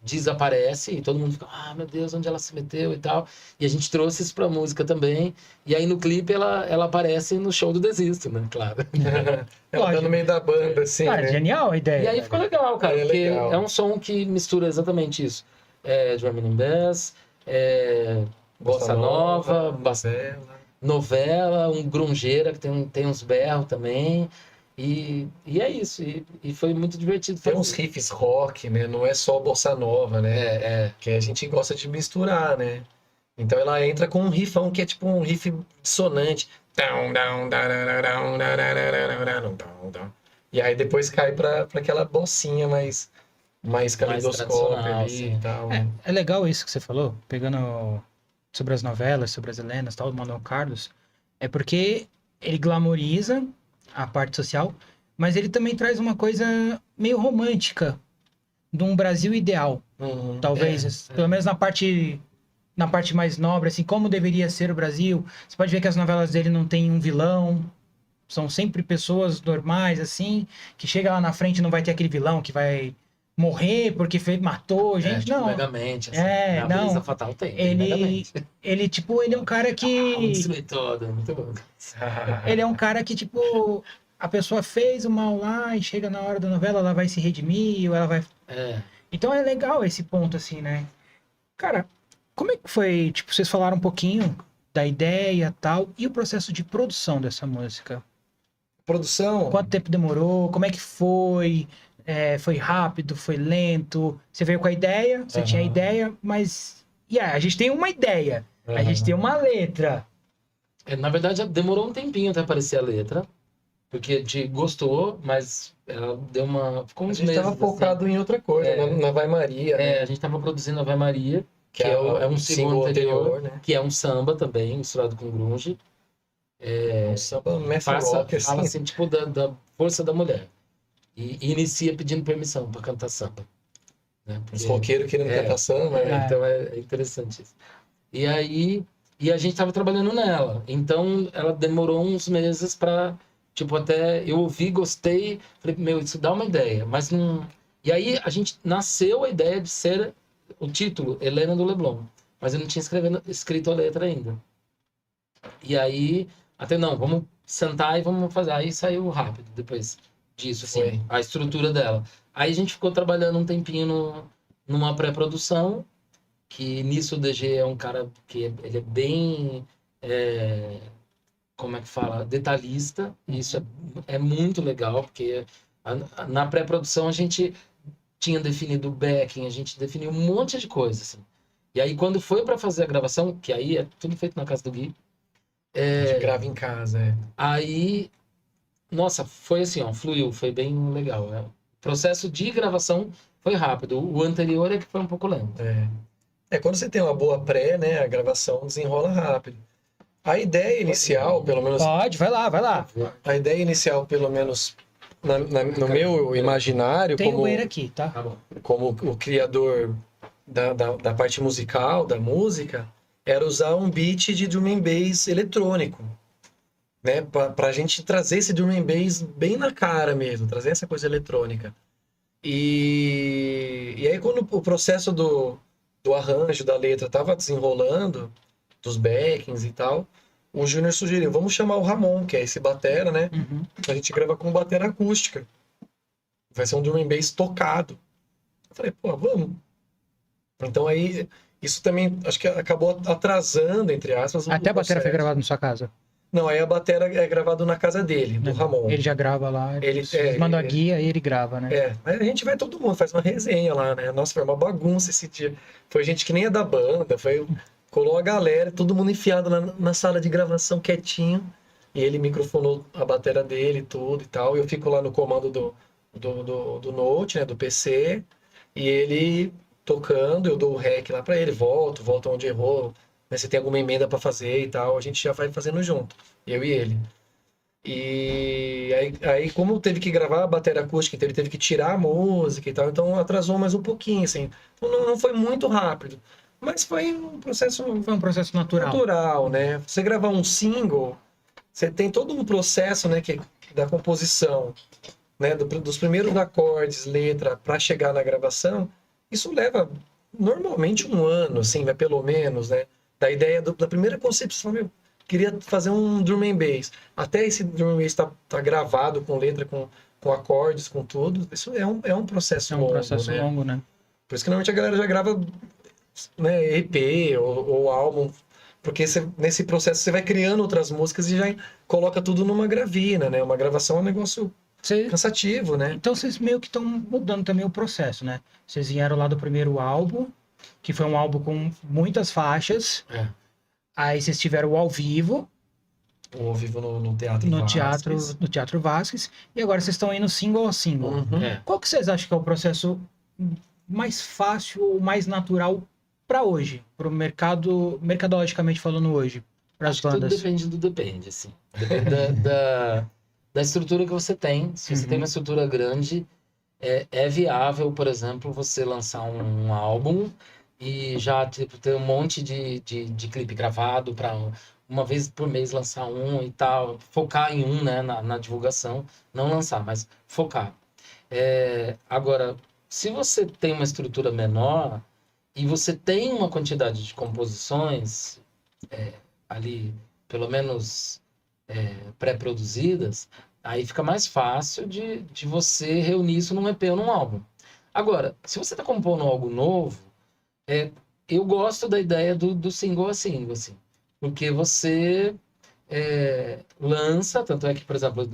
desaparece, e todo mundo fica, meu Deus, onde ela se meteu e tal. E a gente trouxe isso pra música também. E aí no clipe ela aparece no show do Desisto, né? Claro. Ela tá no meio da banda, assim. Cara, genial a ideia. E aí ficou legal, cara, porque legal. é um som que mistura exatamente isso. Drum and Bass, bossa nova, novela, um grungeira que tem uns berros também. E é isso, e foi muito divertido. Tem uns riffs rock, né? Não é só bossa nova, né? Que a gente gosta de misturar, né? Então ela entra com um riffão que é tipo um riff dissonante. E aí depois cai pra aquela bossinha mais calidoscópio ali sim. e tal. É legal isso que você falou, pegando sobre as novelas, sobre as Helenas, tal, do Manuel Carlos, é porque ele glamoriza a parte social, mas ele também traz uma coisa meio romântica de um Brasil ideal. Talvez, pelo menos na parte mais nobre, assim, como deveria ser o Brasil. Você pode ver que as novelas dele não tem um vilão, são sempre pessoas normais, assim, que chega lá na frente e não vai ter aquele vilão que vai morrer porque matou gente, tipo não. Megamente, assim. Na Beleza Fatal tem ele, tipo, ele é um cara que... destruir todo, muito bom. Ele é um cara que, tipo, a pessoa fez o mal lá e chega na hora da novela, ela vai se redimir, ou ela vai... Então é legal esse ponto, assim, né? Cara, como é que foi, tipo, vocês falaram um pouquinho da ideia e tal, e o processo de produção dessa música? Produção? Quanto tempo demorou? Como é que foi? Foi rápido? Foi lento? Você veio com a ideia, você tinha a ideia, mas... a gente tem uma ideia, a gente tem uma letra. Na verdade, demorou um tempinho até aparecer a letra, porque a gente gostou, mas ela deu uma... Ficou uns meses. A gente tava focado em outra coisa, na Vai Maria. Né? A gente tava produzindo a Vai Maria, que é um single anterior, né? Que é um samba também, misturado com grunge. Um samba rock, assim. Fala assim, tipo, da força da mulher. E inicia pedindo permissão para cantar samba. Né? Os roqueiros querendo cantar samba. Então é interessante isso. E aí E a gente tava trabalhando nela. Então, ela demorou uns meses pra... Tipo, até eu ouvi, gostei. Falei, meu, isso dá uma ideia. Mas não... E aí, nasceu a ideia de ser o título, Helena do Leblon. Mas eu não tinha escrito a letra ainda. E aí, até não, vamos sentar e vamos fazer. Aí saiu rápido depois disso, assim, a estrutura dela. Aí a gente ficou trabalhando um tempinho numa pré-produção, que nisso o DG é um cara que ele é bem, como é que fala, detalhista. E isso é muito legal, porque na pré-produção a gente tinha definido o backing, a gente definiu um monte de coisa, assim. E aí quando foi para fazer a gravação, que aí é tudo feito na casa do Gui, a gente grava em casa, Aí, nossa, foi assim, ó, fluiu, foi bem legal. O processo de gravação foi rápido. O anterior é que foi um pouco lento. Quando você tem uma boa pré, né, a gravação desenrola rápido. A ideia inicial, pelo menos... Pode, vai lá. A ideia inicial, pelo menos no meu imaginário... Tem o Eira aqui, tá? Como o criador da parte musical, da música, era usar um beat de drum and bass eletrônico, né? Pra gente trazer esse drum and bass bem na cara mesmo, trazer essa coisa eletrônica. E aí quando o processo do arranjo, da letra tava desenrolando, dos backings e tal, o Júnior sugeriu, vamos chamar o Ramon, que é esse batera, né? A gente grava com batera acústica. Vai ser um drum and bass tocado. Eu falei, pô, vamos. Então aí, isso também, acho que acabou atrasando, entre aspas, Até a bateria foi gravada na sua casa? Não, aí a bateria é gravada na casa dele, do Ramon. Ele já grava lá, eles mandam a guia e ele grava, né? Aí a gente vai todo mundo, faz uma resenha lá, né? Nossa, foi uma bagunça esse dia. Foi gente que nem é da banda, colou a galera, todo mundo enfiado na sala de gravação quietinho. E ele microfonou a bateria dele, tudo e tal. Eu fico lá no comando do Note, né? Do PC. E ele tocando, eu dou o rec lá pra ele, volto onde errou, né, se tem alguma emenda pra fazer e tal, a gente já vai fazendo junto, eu e ele. E aí como teve que gravar a bateria acústica, então ele teve que tirar a música e tal, então atrasou mais um pouquinho, assim. Então não foi muito rápido, mas foi um processo natural, né? Você gravar um single, você tem todo um processo, né, da composição, né, dos primeiros acordes, letra, para chegar na gravação. Isso leva normalmente um ano, assim, vai pelo menos, né? Da ideia da primeira concepção, eu queria fazer um drum and bass. Até esse drum and bass tá gravado com letra, com acordes, com tudo. Isso é um processo longo, né? Longo, né? Por isso que normalmente a galera já grava, né, EP ou álbum, porque nesse processo você vai criando outras músicas e já coloca tudo numa gravina, né? Uma gravação é um negócio... cansativo, né? Então vocês meio que estão mudando também o processo, né? Vocês vieram lá do primeiro álbum, que foi um álbum com muitas faixas. Aí vocês tiveram o ao vivo. O ao vivo no Teatro Vasquez. No Teatro Vasquez. E agora vocês estão indo single a single. Qual que vocês acham que é o processo mais fácil ou mais natural para hoje? Para o mercado, mercadologicamente falando hoje, para as bandas? Tudo depende, assim. Depende da estrutura que você tem. Se você tem uma estrutura grande, é viável, por exemplo, você lançar um álbum e já ter um monte de clipe gravado para uma vez por mês lançar um e tal. Focar em um, né, na divulgação. Não lançar, mas focar. Agora, se você tem uma estrutura menor e você tem uma quantidade de composições ali, pelo menos... pré-produzidas, aí fica mais fácil de você reunir isso num EP ou num álbum. Agora, se você está compondo algo novo, eu gosto da ideia do single a single, assim, porque você lança, tanto é que, por exemplo,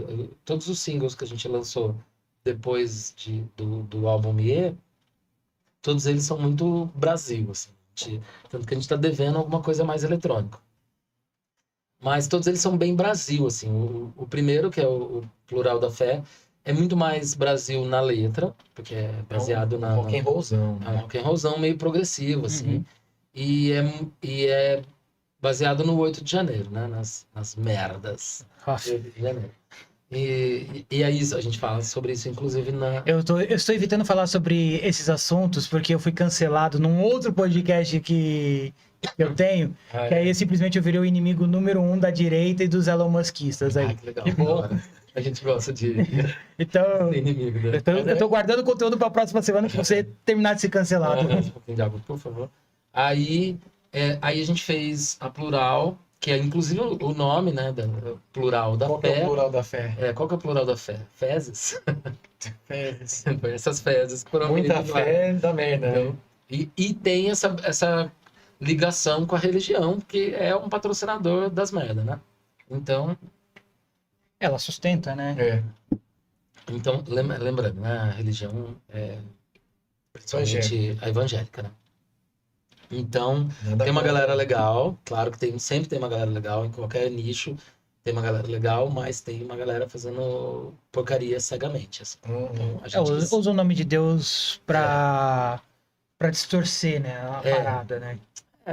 todos os singles que a gente lançou depois do álbum Mie, todos eles são muito Brasil, assim, tanto que a gente está devendo alguma coisa mais eletrônica. Mas todos eles são bem Brasil, assim. O primeiro, que é o Plural da Fé, é muito mais Brasil na letra, porque é baseado na... rock and rollzão. É um rock and rollzão meio progressivo, assim. E é baseado no 8 de janeiro, né? Nas merdas do 8 de janeiro. E é isso, a gente fala sobre isso, inclusive, Eu estou evitando falar sobre esses assuntos, porque eu fui cancelado num outro podcast que que eu tenho, que aí simplesmente eu virei o inimigo número 1 da direita e dos Elon Muskistas aí. Que legal. Que bom. A gente gosta de Então, inimigo, né? eu tô guardando conteúdo pra próxima semana pra você terminar de ser cancelado. Um pouquinho de água, por favor. Aí a gente fez a Plural, que é inclusive o nome, né, da Plural da Qual Fé. que é o plural da fé? Qual que é o plural da fé? Fezes? Fezes. Essas fezes que foram Muita amigos lá. fé dá merda, né? Então, e tem essa ligação com a religião, que é um patrocinador das merdas, né? Então, Ela sustenta, né? então lembrando, né? A religião é principalmente a evangélica, né? Então, tem uma galera legal, claro que sempre tem uma galera legal, em qualquer nicho tem uma galera legal, mas tem uma galera fazendo porcaria cegamente. Assim. Então, a gente Usa o nome de Deus pra distorcer, né? A parada, né?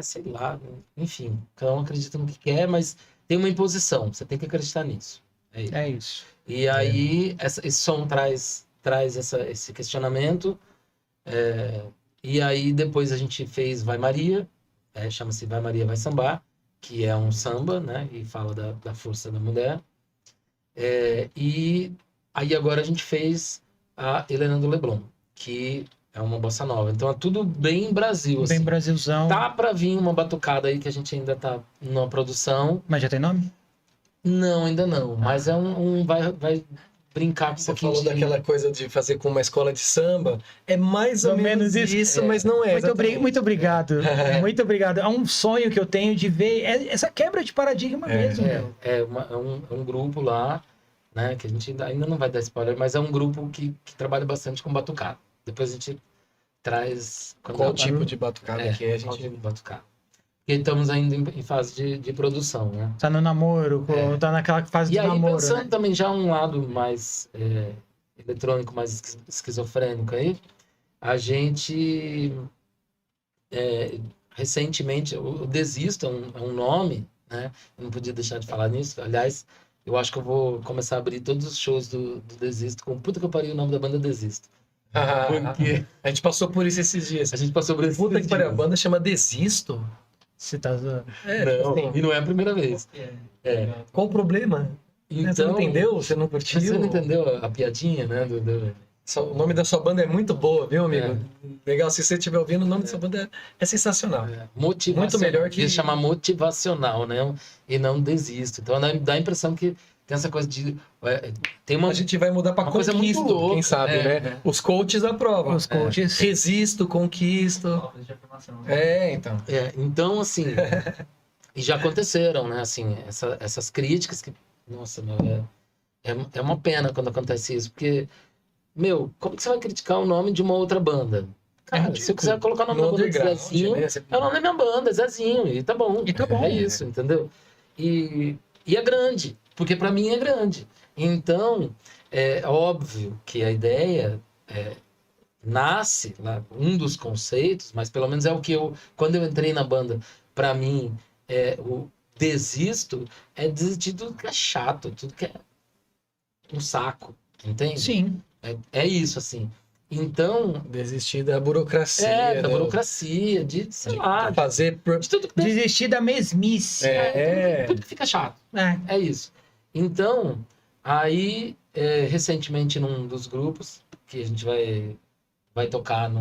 sei lá, enfim, cada um acredita no que quer, mas tem uma imposição, você tem que acreditar nisso. É isso. E aí, esse som traz esse questionamento, e aí depois a gente fez Vai Maria, chama-se Vai Maria, Vai Sambar, que é um samba, né, e fala da força da mulher. E aí agora a gente fez a Helena do Leblon, que é uma bossa nova. Então é tudo bem Brasil, assim. Bem Brasilzão. Tá pra vir uma batucada aí que a gente ainda tá numa produção. Mas já tem nome? Não, ainda não. Mas vai brincar com Você um pouquinho falou daquela coisa de fazer com uma escola de samba. É mais ou menos isso, mas não é. Muito obrigado. Muito obrigado. É um sonho que eu tenho de ver essa quebra de paradigma mesmo. É um grupo lá, né? Que a gente ainda não vai dar spoiler, mas é um grupo que trabalha bastante com batucada. Depois a gente traz... Qual tipo de batucada que é? Qual tipo de batucada. Porque estamos ainda em fase de produção, né? Tá no namoro, tá naquela fase do namoro. E aí, pensando né? também já um lado mais eletrônico, mais esquizofrênico aí, a gente, recentemente, o Desisto é um nome, né? Eu não podia deixar de falar nisso. Aliás, eu acho que eu vou começar a abrir todos os shows do Desisto com puta que eu pariu o nome da banda Desisto. Porque a gente passou por isso esses dias. a gente passou por isso. Puta que pariu, a banda chama Desisto? Você tá zoando. Não, assim, e não é a primeira vez. Qual o problema? Então, Você não entendeu? Você não curtiu? Você não entendeu a piadinha, né? O nome da sua banda é muito boa, viu, amigo? Legal, se você estiver ouvindo, o nome da sua banda é sensacional. Motivacional. Muito melhor que... Ia chamar motivacional, né? E não Desisto. Então dá a impressão que tem essa coisa de... tem uma... A gente vai mudar para coisa muito conquisto, louca, quem sabe, né? Os coaches aprovam. Os coaches. Resisto, conquisto. Então. Então, assim... e já aconteceram, né? Assim, essas críticas que... Nossa, meu... É uma pena quando acontece isso, porque... Meu, como que você vai criticar o nome de uma outra banda? Cara, se eu quiser colocar o nome da banda de Zezinho, é o nome da minha banda, é Zezinho, e tá bom. E tá bom. É isso, entendeu? E é grande, porque pra mim é grande. Então, é óbvio que a ideia nasce, né, um dos conceitos, mas pelo menos é o que quando eu entrei na banda, pra mim, o Desisto é desistir de tudo que é chato, tudo que é um saco, entende? Sim. É isso, assim. Então... Desistir da burocracia. da burocracia, sei lá... Fazer... De tudo que... Desistir da mesmice. Tudo que fica chato. É isso. Então, aí, recentemente, num dos grupos, que a gente vai tocar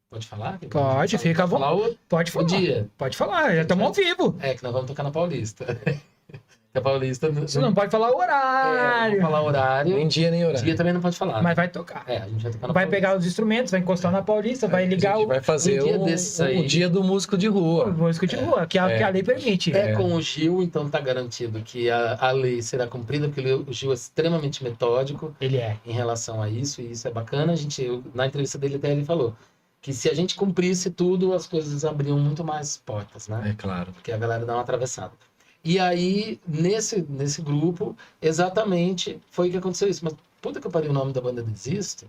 Pode falar? Pode, fica à vontade. Pode falar. Dia. Pode falar, já estamos ao vivo. Que nós vamos tocar na Paulista. A Paulista... Você não pode falar o horário. Não falar horário. Nem dia, nem horário. Dia também não pode falar. Mas vai tocar. A gente vai tocar na Vai Paulista. pegar os instrumentos, vai encostar na Paulista, vai ligar a gente vai fazer o dia do músico de rua. O músico de rua, que a lei permite. Com o Gil, então tá garantido que a lei será cumprida, porque o Gil é extremamente metódico. Ele é. Em relação a isso, e isso é bacana. Na entrevista dele até ele falou que se a gente cumprisse tudo, as coisas abriam muito mais portas, né? É claro. Porque a galera dá uma atravessada. E aí, nesse grupo, exatamente foi que aconteceu isso. Mas puta que eu parei o nome da banda Desisto,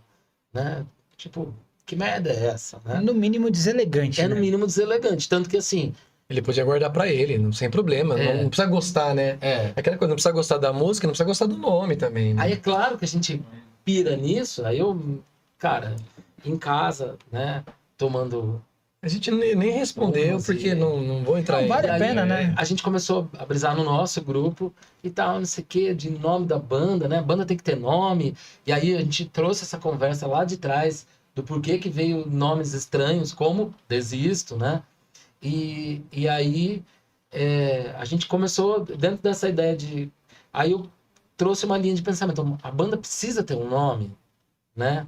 né? Tipo, que merda é essa, né? No mínimo deselegante. No mínimo deselegante. Tanto que assim... Ele podia guardar pra ele, sem problema. Não precisa gostar, né? Aquela coisa, não precisa gostar da música, não precisa gostar do nome também. Né? Aí é claro que a gente pira nisso. Aí eu, cara, em casa, né? Tomando A gente nem respondeu, porque não vou entrar Não, vale a pena, né? A gente começou a brisar no nosso grupo e tal, não sei o que, de nome da banda, né? A banda tem que ter nome. E aí a gente trouxe essa conversa lá de trás do porquê que veio nomes estranhos, como Desisto, né? E aí a gente começou dentro dessa ideia de... Aí eu trouxe uma linha de pensamento. A banda precisa ter um nome, né?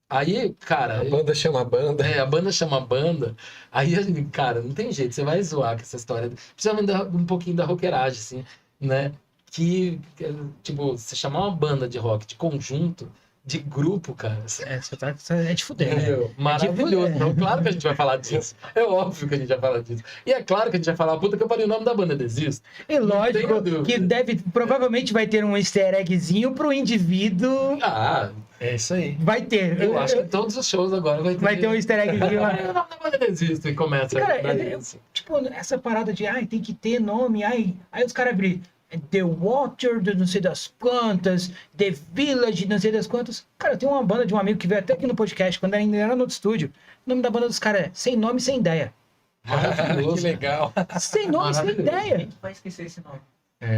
Aí, cara... A banda chama a banda. A banda chama a banda. Aí, cara, não tem jeito. Você vai zoar com essa história. Principalmente um pouquinho da roqueiragem, assim, né? Tipo, você chamar uma banda de rock de conjunto, de grupo, cara... É de fuder, né? Maravilhoso. Então, claro que a gente vai falar disso. É óbvio que a gente vai falar disso. E é claro que a gente vai falar, puta que eu falei o nome da banda, Desisto. E lógico que provavelmente vai ter um easter eggzinho pro indivíduo. É isso aí. Vai ter. Eu acho que todos os shows agora vai ter um easter eggzinho lá. O nome da banda Desisto e começa. Cara, tipo, essa parada de, tem que ter nome, aí os caras abrem The Water, de não sei das quantas, The Village, não sei das quantas. Cara, eu tenho uma banda de um amigo que veio até aqui no podcast, quando ainda era no outro estúdio. O nome da banda dos caras é Sem Nome, Sem Ideia. Que legal. Sem nome, sem ideia. Quem vai esquecer esse nome?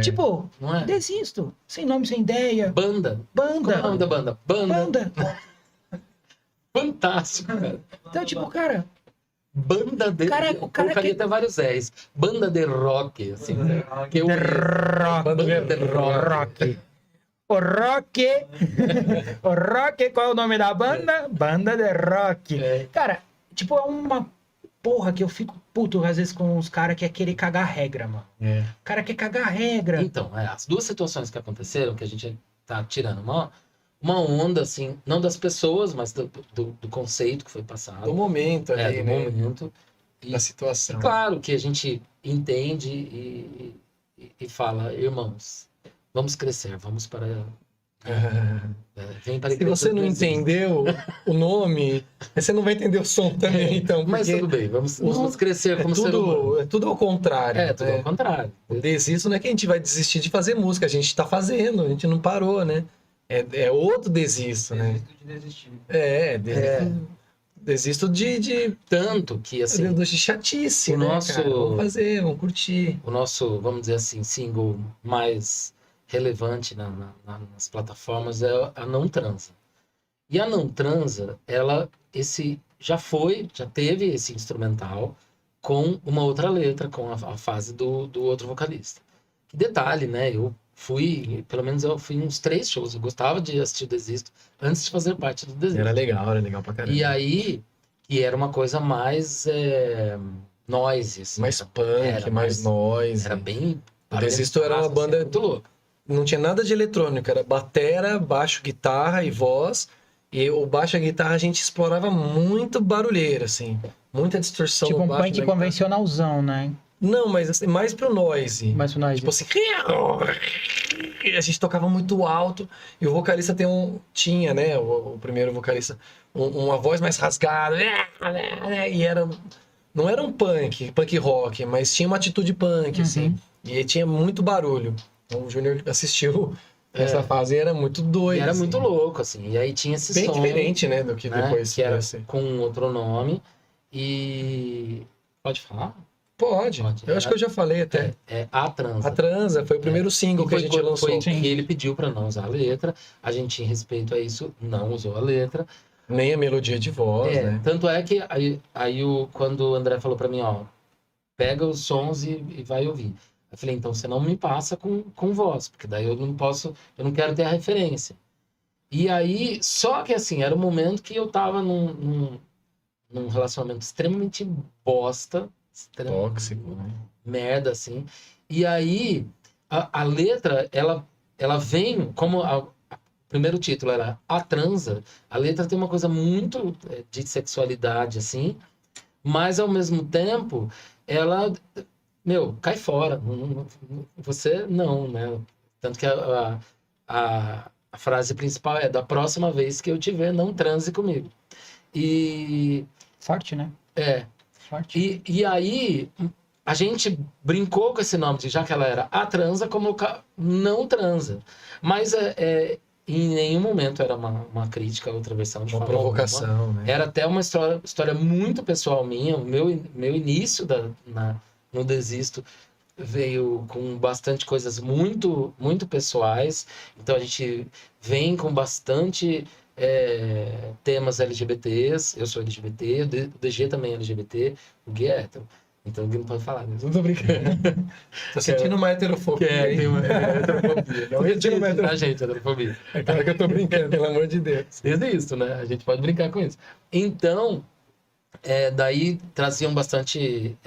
Tipo, Não é? Desisto. Sem nome, sem ideia. Banda. Qual é o nome da banda? Banda. Fantástico, cara. Então, tipo, cara... Banda de... o cara colocaria até vários R's. Banda de rock, assim. Que Banda de rock. O rock, qual é o nome da banda? Banda de rock. Cara, tipo, é uma porra que eu fico puto às vezes com os caras que é querer cagar regra, mano. O cara quer cagar regra. Então, as duas situações que aconteceram, que a gente tá tirando uma onda, assim, não das pessoas, mas do conceito que foi passado. Do momento ali, do né? momento. Da situação. E claro que a gente entende e fala, irmãos, vamos crescer, vamos para... vem para Se você não entendeu o nome, você não vai entender o som também, então. Mas tudo bem, vamos crescer como ser humano. É tudo ao contrário. Tudo ao contrário. O desisto não é que a gente vai desistir de fazer música, a gente tá fazendo, a gente não parou, né? É outro desisto, né? Desisto de desistir. Desisto de tanto que, assim... De chatice, né, cara? Vamos fazer, vamos curtir. O nosso, vamos dizer assim, single mais relevante nas plataformas é a Não Transa. E a Não Transa, já teve esse instrumental com uma outra letra, com a fase do outro vocalista. Que detalhe, né? Eu fui uns 3 shows. Eu gostava de assistir o Desisto antes de fazer parte do Desisto. Era legal pra caramba. E aí, era uma coisa mais noise, assim. Mais punk, mais noise. Era bem... O Desisto era uma banda... muito louca. Não tinha nada de eletrônico, era batera, baixo, guitarra e voz. E o baixo e a guitarra a gente explorava muito barulheiro, assim. Muita distorção. Tipo um punk convencionalzão, né? Não, mas assim, mais pro noise. Mais pro noise. Tipo assim... A gente tocava muito alto. E o vocalista tinha, né? O primeiro vocalista, uma voz mais rasgada. E não era um punk rock, mas tinha uma atitude punk, assim. E tinha muito barulho. Então, o Júnior assistiu essa fase e era muito doido. E era assim. muito louco, assim. E aí tinha esse bem som... diferente, né? Do que depois... Que era com outro nome. E... Pode falar? Pode. Eu acho que eu já falei até. A Transa. A Transa foi o primeiro single que a gente lançou. E ele pediu pra não usar a letra. A gente, em respeito a isso, não usou a letra. Nem a melodia de voz, né? Tanto é que quando o André falou pra mim, pega os sons e vai ouvir. Eu falei, então você não me passa com voz, porque daí eu não quero ter a referência. E aí, só que assim, era um momento que eu tava num relacionamento extremamente bosta, tóxico, né? Merda, assim. E aí, a letra, ela vem, como o primeiro título era A Transa, a letra tem uma coisa muito de sexualidade, assim, mas ao mesmo tempo, ela... cai fora. Você não, né? Tanto que a frase principal é: da próxima vez que eu te ver, não transe comigo. E... Forte, né? Forte. E aí, a gente brincou com esse nome, já que ela era A Transa, como não transa. Mas em nenhum momento era uma crítica a outra versão de Uma forma alguma. provocação, né? Era até uma história muito pessoal minha. O meu início no Desisto veio com bastante coisas muito, muito pessoais. Então a gente vem com bastante temas LGBTs. Eu sou LGBT, o DG também é LGBT, o Gui é hétero. Então o Gui não pode falar, né? Não tô brincando. Tô sentindo uma heterofobia. Tem uma heterofobia. Não existe, tá, gente? Heterofobia. É claro que eu tô brincando, pelo amor de Deus. Existe, né? A gente pode brincar com isso. Então, daí traziam bastante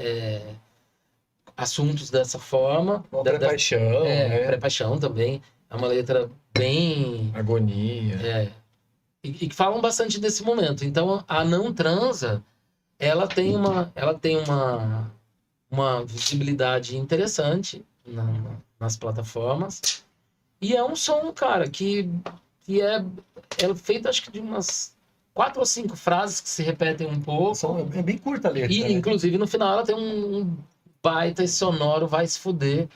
assuntos dessa forma. Pré-paixão, né? Pré-paixão também. É uma letra bem... Agonia. E que falam bastante desse momento. Então, a Não Transa, ela tem uma visibilidade interessante nas plataformas. E é um som, cara, que é feito, acho que de umas 4 ou 5 frases que se repetem um pouco. É bem curta a letra, E, né? inclusive, no final ela tem um baita e sonoro vai se fuder.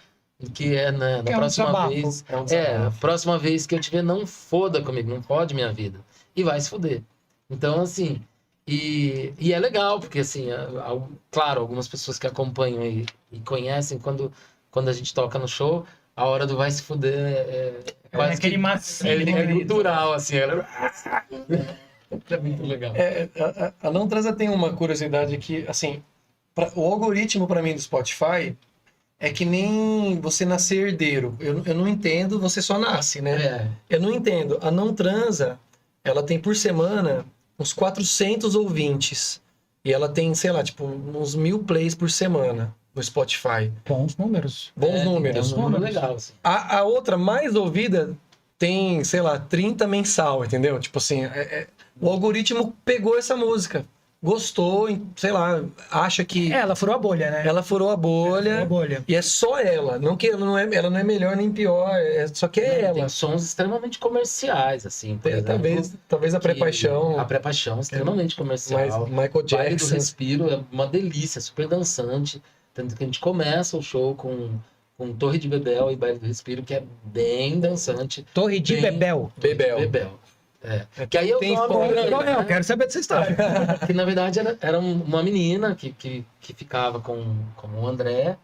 Que é na próxima desabafo. vez. É um desabafo. A próxima vez que eu te ver, não foda comigo, não fode minha vida. E vai se fuder. Então, assim. E é legal, porque, assim, claro, algumas pessoas que acompanham e conhecem, quando a gente toca no show, a hora do vai se fuder é quase aquele macio. é cultural, assim. É muito legal. A Não Transa tem uma curiosidade que, assim, o algoritmo para mim do Spotify é que nem você nascer herdeiro. Eu não entendo, você só nasce, né? Eu não entendo. A Não Transa, ela tem por semana uns 400 ouvintes. E ela tem, sei lá, tipo, uns 1000 plays por semana no Spotify. Bons números. Bons números. É um número legal, assim. A outra mais ouvida tem, sei lá, 30 mensal, entendeu? Tipo assim, o algoritmo pegou essa música, gostou, sei lá, acha que... Ela furou a bolha, né? Ela furou a bolha. E é só ela. Não que ela não é melhor nem pior, só que é ela. Tem sons extremamente comerciais, assim, por exemplo. Talvez a pré-paixão. A pré-paixão, extremamente comercial. Mas Michael Baile do Jackson. Respiro é uma delícia, super dançante. Tanto que a gente começa o show com Torre de Bebel e Baile do Respiro, que é bem dançante. Torre de Bebel. Bebel. Que aí eu Eu quero saber dessa história. Que na verdade era uma menina que ficava com o André.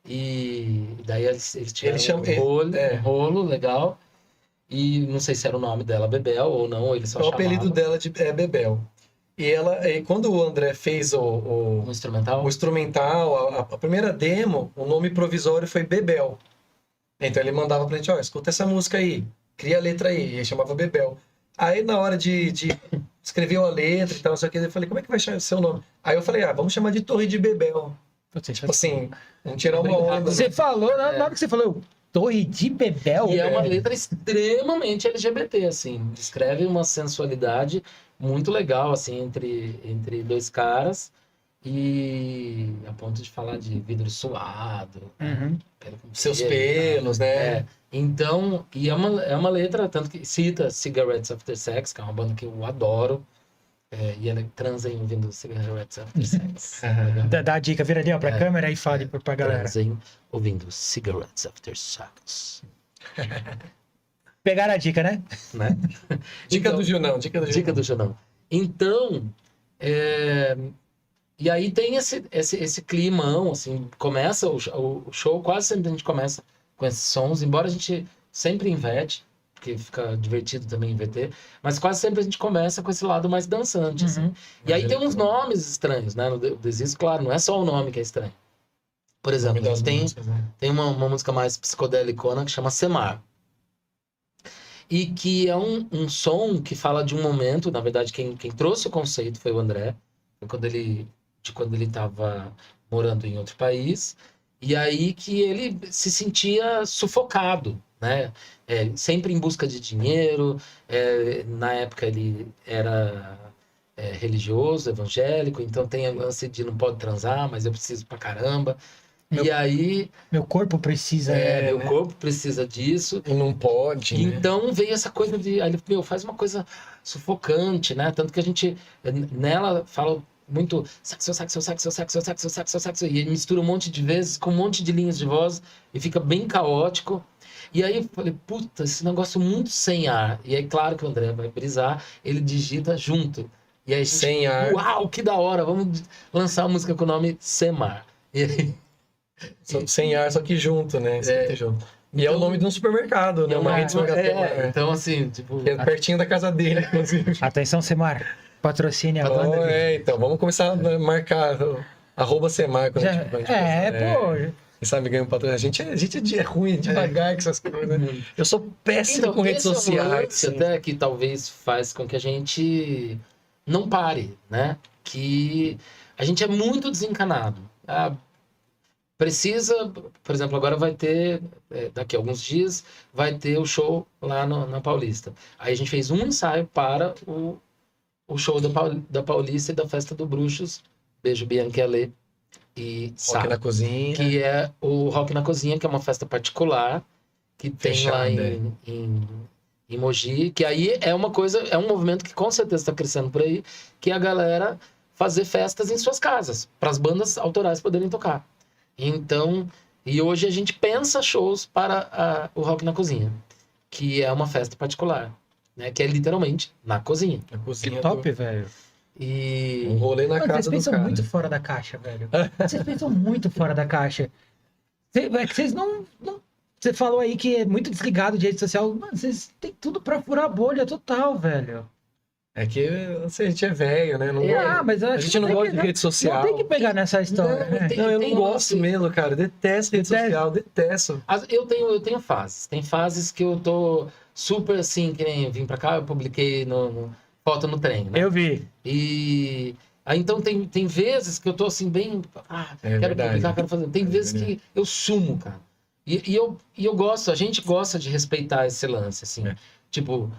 E daí eles tinham um rolo legal. E não sei se era o nome dela Bebel ou não, ou ele só chamava. O apelido dela é Bebel. E quando o André fez o instrumental, a primeira demo, o nome provisório foi Bebel. Então ele mandava pra gente, escuta essa música aí, cria a letra aí, e ele chamava Bebel. Aí na hora de escrever a letra e tal, não sei o que, eu falei, como é que vai chamar o seu nome? Aí eu falei, vamos chamar de Torre de Bebel. Tipo assim, vamos tirar uma onda. Você falou, na hora que você falou, Torre de Bebel? E é uma letra extremamente LGBT, assim, descreve uma sensualidade muito legal, assim, entre dois caras, e a ponto de falar de vidro suado, seus pelos, né? Então, e é uma letra, tanto que cita Cigarettes After Sex, que é uma banda que eu adoro, e ela transa ouvindo Cigarettes After Sex. Dá a dica, vira ali pra câmera e fale pra galera. Transem ouvindo Cigarettes After Sex. Pegaram a dica, né? Dica do Junão. Dica do Junão. Então, e aí tem esse climão, assim, começa o show, quase sempre a gente começa com esses sons, embora a gente sempre inverte, porque fica divertido também inverter, mas quase sempre a gente começa com esse lado mais dançante, assim. E aí tem uns nomes estranhos, né? No Desisto, claro, não é só o nome que é estranho. Por exemplo, a gente tem uma música mais psicodélicona que chama Semar. E que é um som que fala de um momento, na verdade, quem trouxe o conceito foi o André, quando ele estava morando em outro país, e aí que ele se sentia sufocado, né? Sempre em busca de dinheiro, na época ele era religioso, evangélico, então tem a lance de não pode transar, mas eu preciso pra caramba. E aí... Meu corpo precisa... meu corpo precisa disso. E não pode, Então veio essa coisa de... Aí ele, faz uma coisa sufocante, né? Tanto que a gente... Nela fala muito saxo, e ele mistura um monte de vezes com um monte de linhas de voz e fica bem caótico. E aí eu falei, puta, esse negócio muito sem ar. E aí, claro que o André vai brisar, ele digita junto. E aí, Sem ar. Uau, que da hora, vamos lançar uma música com o nome Semar. E aí, Sem ar, só que junto, né? Sempre junto. E é o nome de um supermercado, né? Uma rede de supermercado. então assim, tipo... Que é pertinho da casa dele, inclusive. Atenção, Semar. Patrocine a banda. Então, vamos começar a marcar @Semar quando a gente pô. Quem sabe ganha um patrocínio. A gente é ruim, devagar com essas coisas, né? Eu sou péssimo com redes sociais. É um até que talvez faz com que a gente não pare, né? Que a gente é muito desencanado. Precisa, por exemplo, agora vai ter, daqui a alguns dias, vai ter o show lá na Paulista. Aí a gente fez um ensaio para o show da Paulista e da Festa do Bruxos. Beijo, Bianca Alê e Sá. Rock na Cozinha. Que é o Rock na Cozinha, que é uma festa particular que tem lá em Mogi. Que aí é uma coisa, é um movimento que com certeza está crescendo por aí, que é a galera fazer festas em suas casas, para as bandas autorais poderem tocar. Então, e hoje a gente pensa shows para o Rock na Cozinha, que é uma festa particular, né? Que é literalmente na cozinha. Na cozinha. Que top, velho. E... Um rolê na casa Vocês do pensam cara. muito fora da caixa, velho. Vocês pensam muito fora da caixa. Vocês não... Você falou aí que é muito desligado de rede social. Mano, vocês têm tudo pra furar a bolha total, velho. É que a gente é velho, né? Não Mas eu a acho gente que não gosta de rede social. Não tem que pegar nessa história. Não, né? Não, eu tem não uma, gosto assim, mesmo, cara. Detesto rede social, detesto. Eu tenho fases. Tem fases que eu tô super assim, que nem vim pra cá, eu publiquei foto no trem, né? Eu vi. E aí então tem vezes que eu tô assim bem, quero verdade. publicar, quero fazer. Tem vezes que eu sumo, cara. E eu gosto, a gente gosta de respeitar esse lance, assim. Tipo,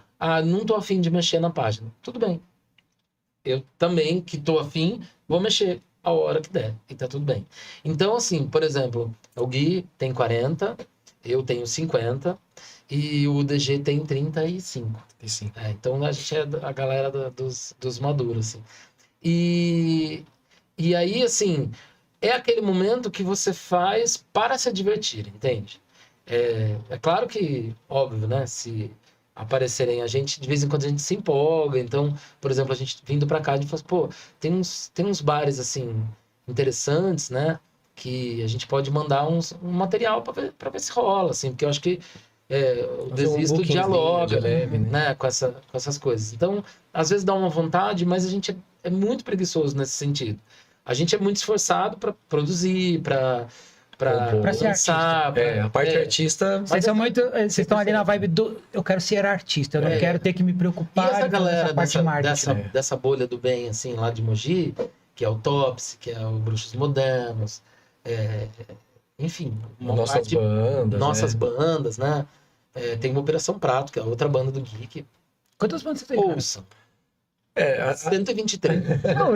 não tô afim de mexer na página. Tudo bem. Eu também, que tô afim, vou mexer a hora que der. E tá tudo bem. Então, assim, por exemplo, o Gui tem 40, eu tenho 50 e o DG tem 35. Então a gente é a galera dos maduros, assim. E aí, assim, é aquele momento que você faz para se divertir, entende? É claro que, óbvio, né? Se aparecerem a gente, de vez em quando a gente se empolga. Então, por exemplo, a gente vindo pra cá, a gente fala, pô, tem uns bares, assim, interessantes, né? Que a gente pode mandar um material pra ver se rola, assim. Porque eu acho que o Desisto dialoga, né? Com essas coisas. Então, às vezes dá uma vontade, mas a gente é muito preguiçoso nesse sentido. A gente é muito esforçado para produzir, para lançar. A parte artista. Vocês são muito. Vocês estão ali na vibe do. Eu quero ser artista, eu não quero ter que me preocupar. E essa galera parte dessa bolha do bem, assim, lá de Mogi, que é o Topsy, que é o Bruxos Modernos, enfim, nossas bandas, né? Tem uma Operação Prato, que é a outra banda do Geek. Quantas bandas você tem? Ouçam. 123. Não,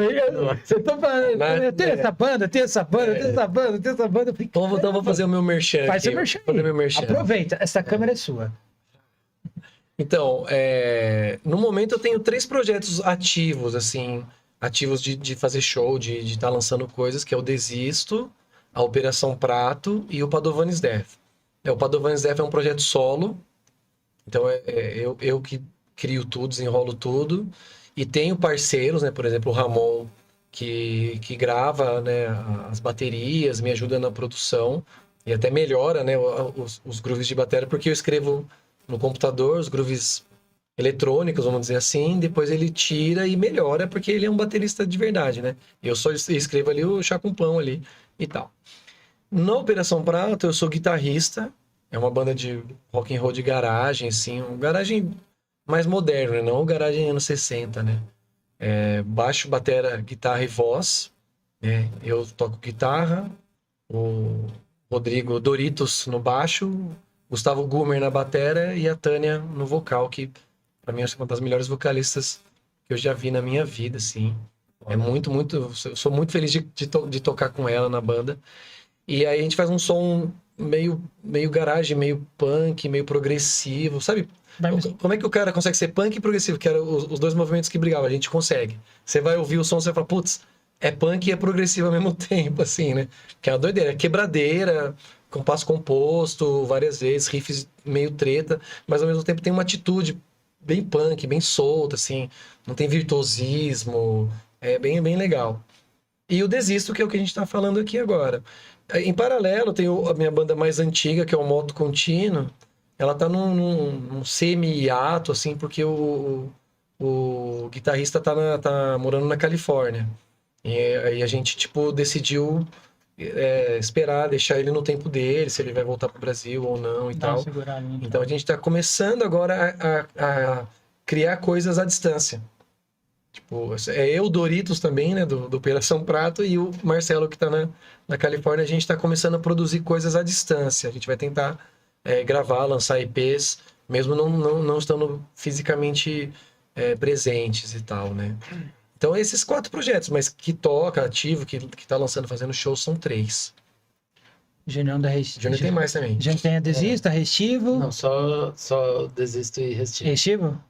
você tá falando. Eu tenho essa banda, tenho essa banda. Então vou fazer o meu merchan. Faz seu merchan. Aproveita, essa câmera é sua. Então, no momento eu tenho 3 projetos ativos, assim, de fazer show, de estar lançando coisas, que é o Desisto, a Operação Prato e o Padovan's Death. O Padovan's Death é um projeto solo, então eu que crio tudo, desenrolo tudo. E tenho parceiros, né? Por exemplo, o Ramon, que grava, né, as baterias, me ajuda na produção e até melhora, né, os grooves de bateria, porque eu escrevo no computador os grooves eletrônicos, vamos dizer assim, depois ele tira e melhora, porque ele é um baterista de verdade, né? Eu só escrevo ali o chá com pão ali e tal. Na Operação Prato, eu sou guitarrista, é uma banda de rock and roll de garagem, assim, um garagem mais moderno, né? Não o garagem anos 60, né? Baixo, batera, guitarra e voz. Né? Eu toco guitarra, o Rodrigo Doritos no baixo, Gustavo Gumer na batera e a Tânia no vocal, que pra mim é uma das melhores vocalistas que eu já vi na minha vida, assim. É muito, eu sou muito feliz de tocar com ela na banda. E aí a gente faz um som meio garagem, meio punk, meio progressivo, sabe? Como é que o cara consegue ser punk e progressivo? Que eram os dois movimentos que brigavam. A gente consegue. Você vai ouvir o som, você vai falar, putz, é punk e é progressivo ao mesmo tempo, assim, né? Que é uma doideira. É quebradeira, compasso composto, várias vezes, riffs meio treta, mas ao mesmo tempo tem uma atitude bem punk, bem solta, assim. Não tem virtuosismo. É bem, bem legal. E o Desisto, que é o que a gente tá falando aqui agora. Em paralelo, tem a minha banda mais antiga, que é o Moto Contínuo. Ela tá num semi-hiato, assim, porque o guitarrista tá morando na Califórnia. E aí a gente, tipo, decidiu esperar, deixar ele no tempo dele, se ele vai voltar pro Brasil ou não e tal. Então a gente tá começando agora a criar coisas à distância. Tipo, o Doritos também, né, do Operação Prato, e o Marcelo, que tá na Califórnia. A gente tá começando a produzir coisas à distância. A gente vai tentar gravar, lançar EPs, mesmo não estando fisicamente presentes e tal, né? Então, esses 4 projetos, mas que toca, ativo, que tá lançando, fazendo shows, são 3. Júnior da Restivo. Júnior tem mais também. Júnior tem a Desisto, a Restivo. Não, só Desisto e Restivo. Restivo?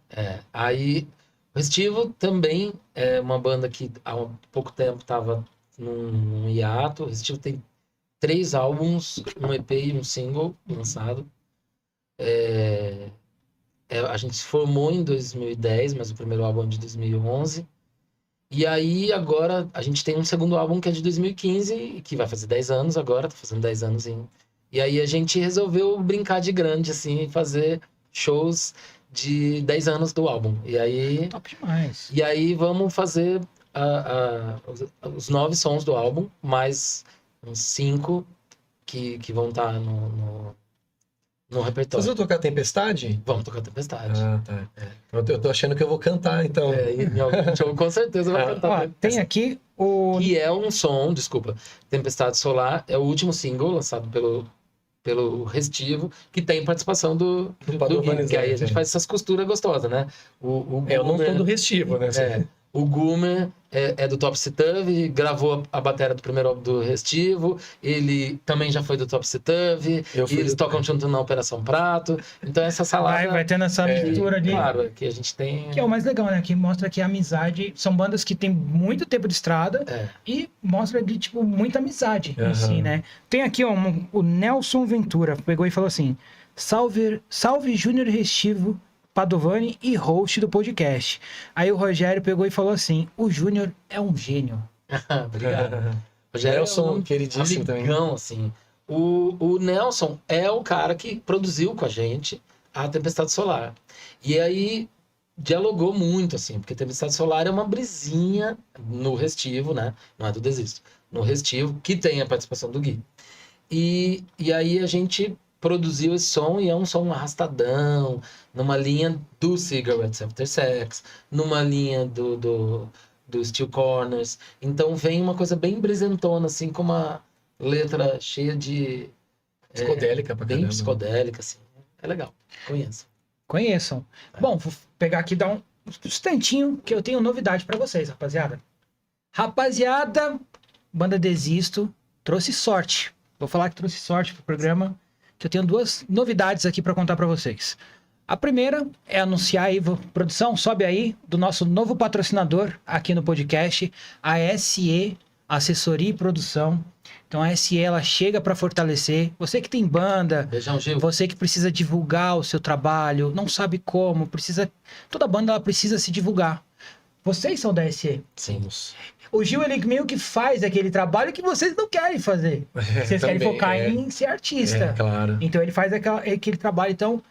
Aí, o Restivo também é uma banda que há pouco tempo tava num hiato. O Restivo tem 3 álbuns, um EP e um single lançado. A gente se formou em 2010, mas o primeiro álbum é de 2011. E aí, agora, a gente tem um segundo álbum que é de 2015, que vai fazer 10 anos agora, tá fazendo 10 anos. E aí a gente resolveu brincar de grande, assim, fazer shows de 10 anos do álbum. E aí... Top demais. E aí vamos fazer os 9 sons do álbum, mais uns 5 que vão estar no repertório. Vocês vão tocar Tempestade? Vamos tocar Tempestade. Ah, tá. Eu tô achando que eu vou cantar, então. Em algum show com certeza vai cantar. Ó, tem aqui o... Que é um som, desculpa, Tempestade Solar, é o último single lançado pelo Restivo, que tem participação do Gui, que aí a gente faz essas costuras gostosas, né? Eu não sou do Restivo, né? O Gumer é do Topsy Turvy, gravou a bateria do primeiro álbum do Restivo, ele também já foi do Topsy Turvy, e eles tocam junto na Operação Prato. Então essa salada... Vai tendo essa mistura ali. Claro, que a gente tem... Que é o mais legal, né? Que mostra que a amizade... São bandas que têm muito tempo de estrada e mostra de, tipo, muita amizade em si, né? Tem aqui, ó, o Nelson Ventura pegou e falou assim: salve Júnior Restivo, Padovani e host do podcast. Aí o Rogério pegou e falou assim: o Júnior é um gênio. Obrigado. Rogério Nelson, queridíssimo também. Assim. O Nelson é o cara que produziu com a gente a Tempestade Solar. E aí dialogou muito, assim, porque Tempestade Solar é uma brisinha no Restivo, né? Não é do Desisto. No Restivo, que tem a participação do Gui. E aí a gente produziu esse som, e é um som arrastadão, numa linha do Cigarettes After Sex, numa linha do Steel Corners. Então vem uma coisa bem brisentona, assim, com uma letra cheia de... Psicodélica pra bem caramba. psicodélica, assim. É legal. Conheçam. Bom, vou pegar aqui e dar um instantinho que eu tenho novidade pra vocês, rapaziada. Banda Desisto trouxe sorte. Vou falar que trouxe sorte pro programa, que eu tenho 2 novidades aqui pra contar pra vocês. A primeira é anunciar aí, produção, sobe aí, do nosso novo patrocinador aqui no podcast, a SE, Assessoria e Produção. Então a SE, ela chega para fortalecer. Você que tem banda, Beijão, Gil. você que precisa divulgar o seu trabalho, não sabe como, toda banda ela precisa se divulgar. Vocês são da SE. Sim. O Gil, ele meio que faz aquele trabalho que vocês não querem fazer. Vocês querem focar em ser artista. Claro. Então ele faz aquele trabalho. Então,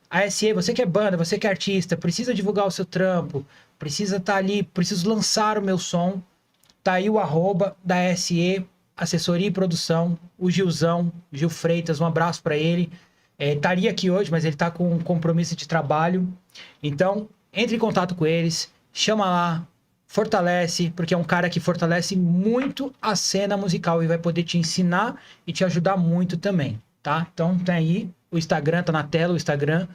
a SE, você que é banda, você que é artista, precisa divulgar o seu trampo, precisa estar ali, preciso lançar o meu som. Tá aí o @ da SE, Assessoria e Produção, o Gilzão, Gil Freitas, um abraço para ele. Estaria aqui hoje, mas ele tá com um compromisso de trabalho. Então, entre em contato com eles, chama lá, fortalece, porque é um cara que fortalece muito a cena musical e vai poder te ensinar e te ajudar muito também, tá? Então, tem aí o Instagram, tá na tela o Instagram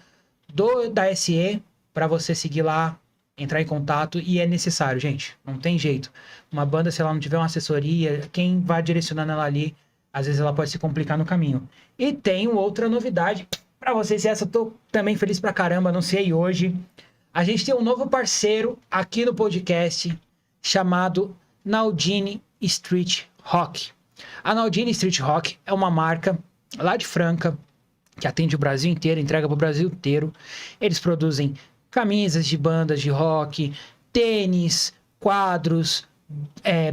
da SE, para você seguir lá, entrar em contato, e é necessário, gente, não tem jeito. Uma banda, se ela não tiver uma assessoria, quem vai direcionando ela ali, às vezes ela pode se complicar no caminho. E tem outra novidade para vocês, e essa eu tô também feliz pra caramba, anunciei hoje. A gente tem um novo parceiro aqui no podcast, chamado Naldini Street Rock. A Naldini Street Rock é uma marca lá de Franca, que atende o Brasil inteiro, entrega para o Brasil inteiro. Eles produzem camisas de bandas de rock, tênis, quadros,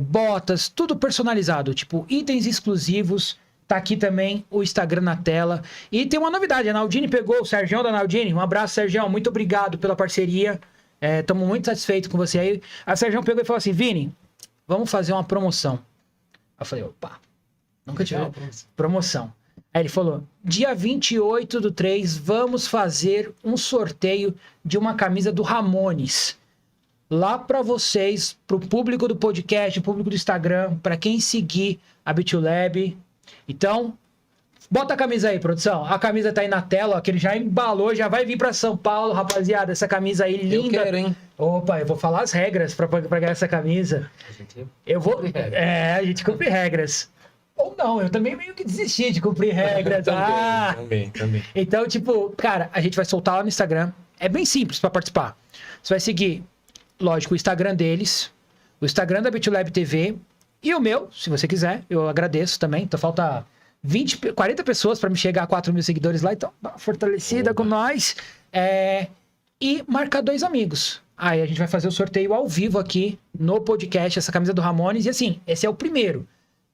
botas, tudo personalizado, tipo itens exclusivos. Tá aqui também o Instagram na tela. E tem uma novidade, a Naldini pegou, o Sergião da Naldini, um abraço, Sergião, muito obrigado pela parceria. Estamos muito satisfeitos com você aí. A Sergião pegou e falou assim, Vini, vamos fazer uma promoção. Eu falei, opa, nunca tive promoção. Aí ele falou, dia 28/3, vamos fazer um sorteio de uma camisa do Ramones. Lá para vocês, pro público do podcast, público do Instagram, para quem seguir a BitLab. Então, bota a camisa aí, produção. A camisa tá aí na tela, ó, que ele já embalou, já vai vir para São Paulo, rapaziada. Essa camisa aí linda. Eu quero, hein? Opa, eu vou falar as regras para ganhar essa camisa. Eu vou. A gente cumpre regras. Ou não, eu também meio que desisti de cumprir regras. Também. Então, tipo, cara, a gente vai soltar lá no Instagram. É bem simples para participar. Você vai seguir, lógico, o Instagram deles, o Instagram da BitLab TV e o meu, se você quiser. Eu agradeço também. Então, falta 40 pessoas para me chegar a 4.000 seguidores lá. Então, fortalecida com nós. E marcar 2 amigos. Aí a gente vai fazer o sorteio ao vivo aqui no podcast, essa camisa do Ramones. E assim, esse é o primeiro.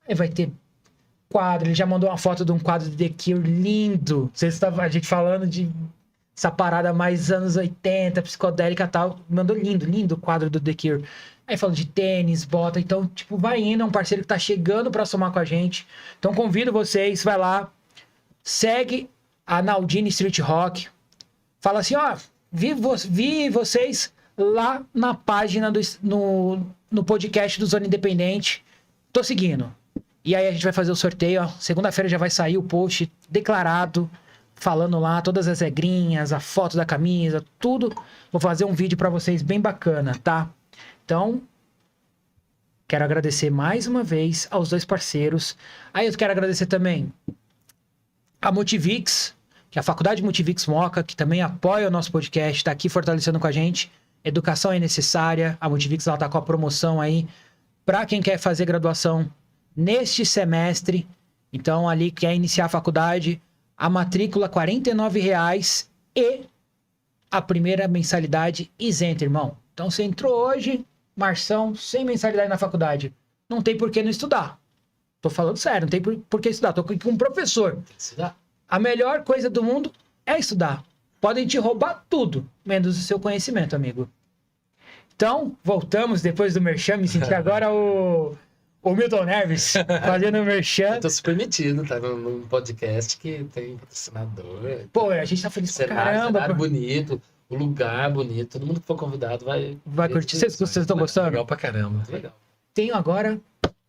Aí vai ter quadro, ele já mandou uma foto de um quadro de The Cure lindo. A gente falando de essa parada mais anos 80, psicodélica e tal. Mandou lindo o quadro do The Cure. Aí falando de tênis, bota. Então, tipo, vai indo. É um parceiro que tá chegando pra somar com a gente. Então, convido vocês, vai lá. Segue a Naldini Street Rock. Fala assim, ó, vi vocês lá na página, no podcast do Zona Independente. Tô seguindo. E aí a gente vai fazer o sorteio, ó. Segunda-feira já vai sair o post declarado, falando lá todas as regrinhas, a foto da camisa, tudo. Vou fazer um vídeo pra vocês bem bacana, tá? Então, quero agradecer mais uma vez aos 2 parceiros. Aí eu quero agradecer também a Motivix, que é a Faculdade Motivix Moca, que também apoia o nosso podcast, tá aqui fortalecendo com a gente. Educação é necessária. A Motivix, ela tá com a promoção aí para quem quer fazer graduação neste semestre. Então, ali quer iniciar a faculdade, a matrícula R$ 49,00 e a primeira mensalidade isenta, irmão. Então, você entrou hoje, Marção, sem mensalidade na faculdade. Não tem por que não estudar. Tô falando sério, não tem por que estudar. Tô com um professor. Tem que estudar. A melhor coisa do mundo é estudar. Podem te roubar tudo, menos o seu conhecimento, amigo. Então, voltamos depois do merchan. Me senti agora o Milton Neves fazendo o merchan. Eu tô super metido, tá? Num podcast que tem patrocinador. Pô, a gente tá feliz pra caramba. Cenário bonito, o lugar bonito. Todo mundo que for convidado vai curtir. Vocês estão gostando? Legal pra caramba. Muito legal. Tenho agora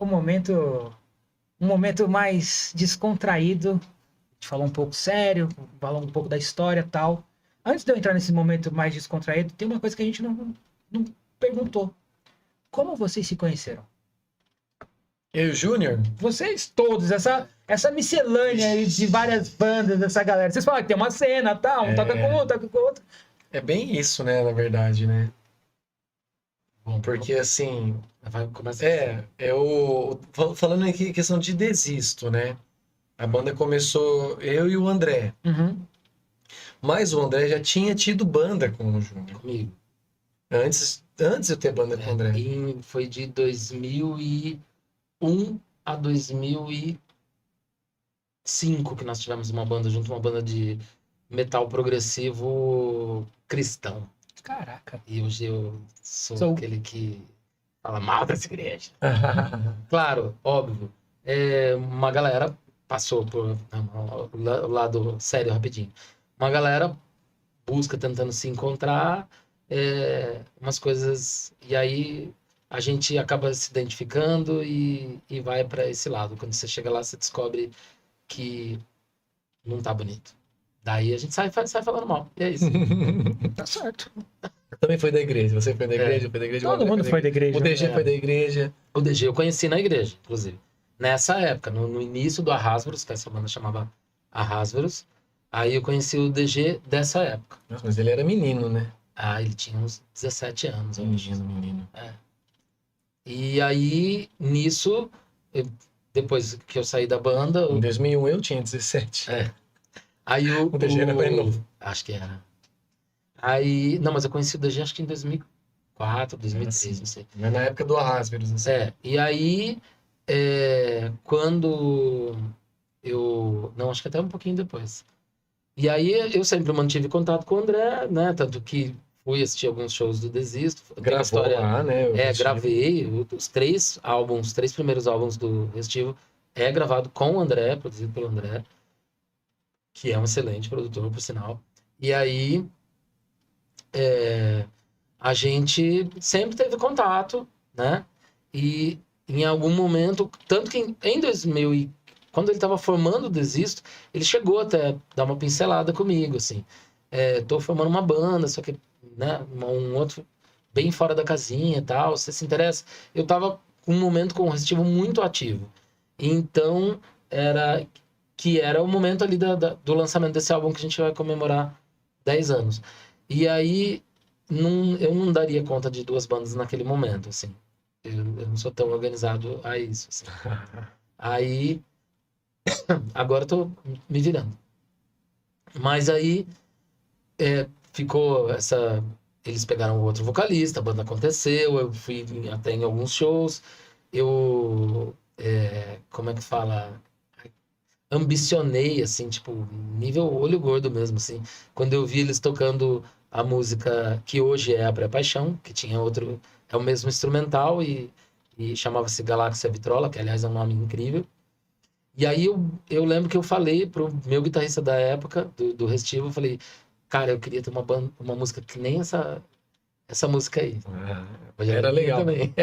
um momento mais descontraído. A gente falou um pouco sério, falou um pouco da história e tal. Antes de eu entrar nesse momento mais descontraído, tem uma coisa que a gente não perguntou. Como vocês se conheceram? Eu e o Júnior? Vocês todos, essa miscelânea aí de várias bandas dessa galera. Vocês falam que tem uma cena, tá? Um toca com um, toca com o outro. É bem isso, né, na verdade, né? Bom, porque assim... Vai começar falando em questão de Desisto, né? A banda começou eu e o André. Uhum. Mas o André já tinha tido banda com o Júnior. comigo. Antes de eu ter banda com o André. E foi de 2001 a 2005 que nós tivemos uma banda junto, uma banda de metal progressivo cristão. Caraca. E hoje eu sou aquele que fala mal dessa igreja. Claro, óbvio. Uma galera passou por o lado sério rapidinho. Uma galera busca tentando se encontrar, umas coisas, e aí a gente acaba se identificando e vai para esse lado. Quando você chega lá, você descobre que não tá bonito. Daí a gente sai falando mal. E é isso. Tá certo. Também foi da igreja. Você foi da igreja, foi da igreja. Todo mundo foi da igreja. O DG foi da igreja. O DG eu conheci na igreja, inclusive. Nessa época, no início do Arrasveros, que essa banda chamava Arrasveros, aí eu conheci o DG dessa época. Nossa, mas ele era menino, né? Ah, ele tinha uns 17 anos. Menino. E aí, nisso, depois que eu saí da banda... Em 2001 eu tinha 17. Aí O DG era mais novo. Acho que era. Aí... Não, mas eu conheci o DG acho que em 2004, 2006, não sei. Mas na época do Arrasveros, assim. E aí, quando eu... Não, acho que até um pouquinho depois. E aí, eu sempre mantive contato com o André, né? Tanto que fui assistir alguns shows do Desisto. Gravou lá, né? Gravei os 3 primeiros álbuns do Restivo gravado com o André, produzido pelo André, que é um excelente produtor, por sinal. E aí, a gente sempre teve contato, né? E em algum momento, tanto que em 2000, quando ele estava formando o Desisto, ele chegou até dar uma pincelada comigo, assim. Tô formando uma banda, só que, né, um outro bem fora da casinha e tal, você se interessa? Eu tava com um momento com o Restivo muito ativo. Então, era o momento ali do lançamento desse álbum que a gente vai comemorar 10 anos. E aí, eu não daria conta de 2 bandas naquele momento, assim. Eu não sou tão organizado a isso, assim. Aí, agora eu tô me virando. Mas aí, ficou essa... Eles pegaram outro vocalista, a banda aconteceu, eu fui até em alguns shows, eu... como é que fala... ambicionei, assim, tipo, nível olho gordo mesmo, assim. Quando eu vi eles tocando a música que hoje é Abre a Paixão, que tinha outro... É o mesmo instrumental e chamava-se Galáxia Vitrola, que, aliás, é um nome incrível. E aí eu lembro que eu falei pro meu guitarrista da época, do Restivo, eu falei, cara, eu queria ter uma música que nem essa música aí. Era legal. Também.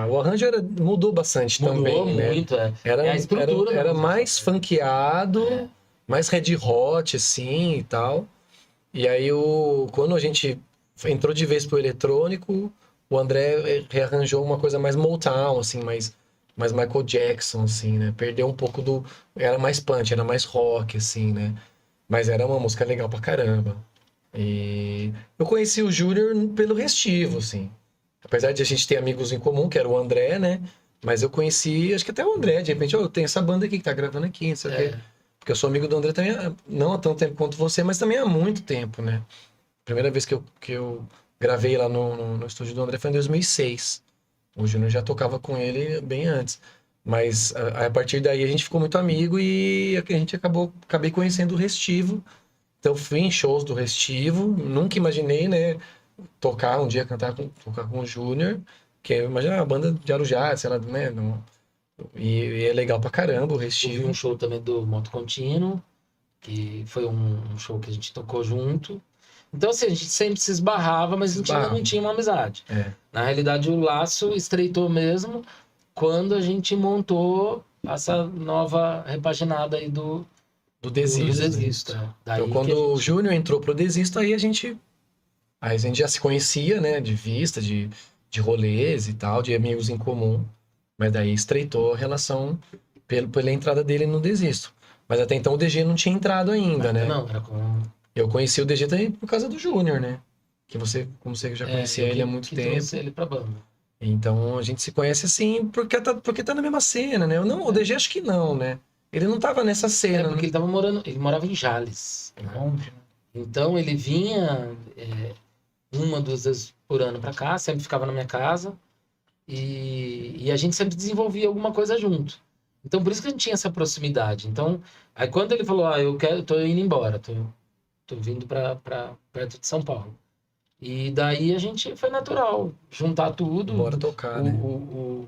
O arranjo mudou bastante também, né? Muito, Era a estrutura era mais funkeado, mais red hot, assim, e tal. E aí, quando a gente entrou de vez pro eletrônico, o André rearranjou uma coisa mais Motown, assim, mais Michael Jackson, assim, né? Perdeu um pouco Era mais punch, era mais rock, assim, né? Mas era uma música legal pra caramba. E eu conheci o Júnior pelo Restivo, assim. Apesar de a gente ter amigos em comum, que era o André, né? Mas eu conheci, acho que até o André, de repente, eu tenho essa banda aqui que tá gravando aqui, não sei o quê. Porque eu sou amigo do André também, não há tanto tempo quanto você, mas também há muito tempo, né? Primeira vez que eu gravei lá no estúdio do André foi em 2006. O Júnior já tocava com ele bem antes. Mas a partir daí a gente ficou muito amigo e a gente acabei conhecendo o Restivo. Então fui em shows do Restivo, nunca imaginei, né, tocar um dia, tocar com o Júnior, que imagina uma banda de Arujá, sei lá, né, e é legal pra caramba o Restivo. Eu vi um show também do Moto Contínuo, que foi um show que a gente tocou junto. Então, assim, a gente sempre se esbarrava, mas a gente ainda não tinha uma amizade. Na realidade, o laço estreitou mesmo quando a gente montou essa nova repaginada aí do Desisto. Então, quando o Júnior entrou pro Desisto, aí a gente já se conhecia, né, de vista, de rolês e tal, de amigos em comum. Mas daí estreitou a relação pela entrada dele no Desisto. Mas até então o DG não tinha entrado ainda, né? Não, era com... Eu conheci o DG também por causa do Júnior, né? Como você já conhecia ele há muito tempo. Trouxe ele pra banda. Então a gente se conhece assim porque tá na mesma cena, né? Não, o DG acho que não, né? Ele não tava nessa cena. Porque ele morava em Jales. Né? Então ele vinha 1, 2 vezes por ano pra cá, sempre ficava na minha casa. E a gente sempre desenvolvia alguma coisa junto. Então por isso que a gente tinha essa proximidade. Então, aí quando ele falou, tô indo embora, tô vindo pra perto de São Paulo. E daí a gente foi natural, juntar tudo. Bora tocar, né? O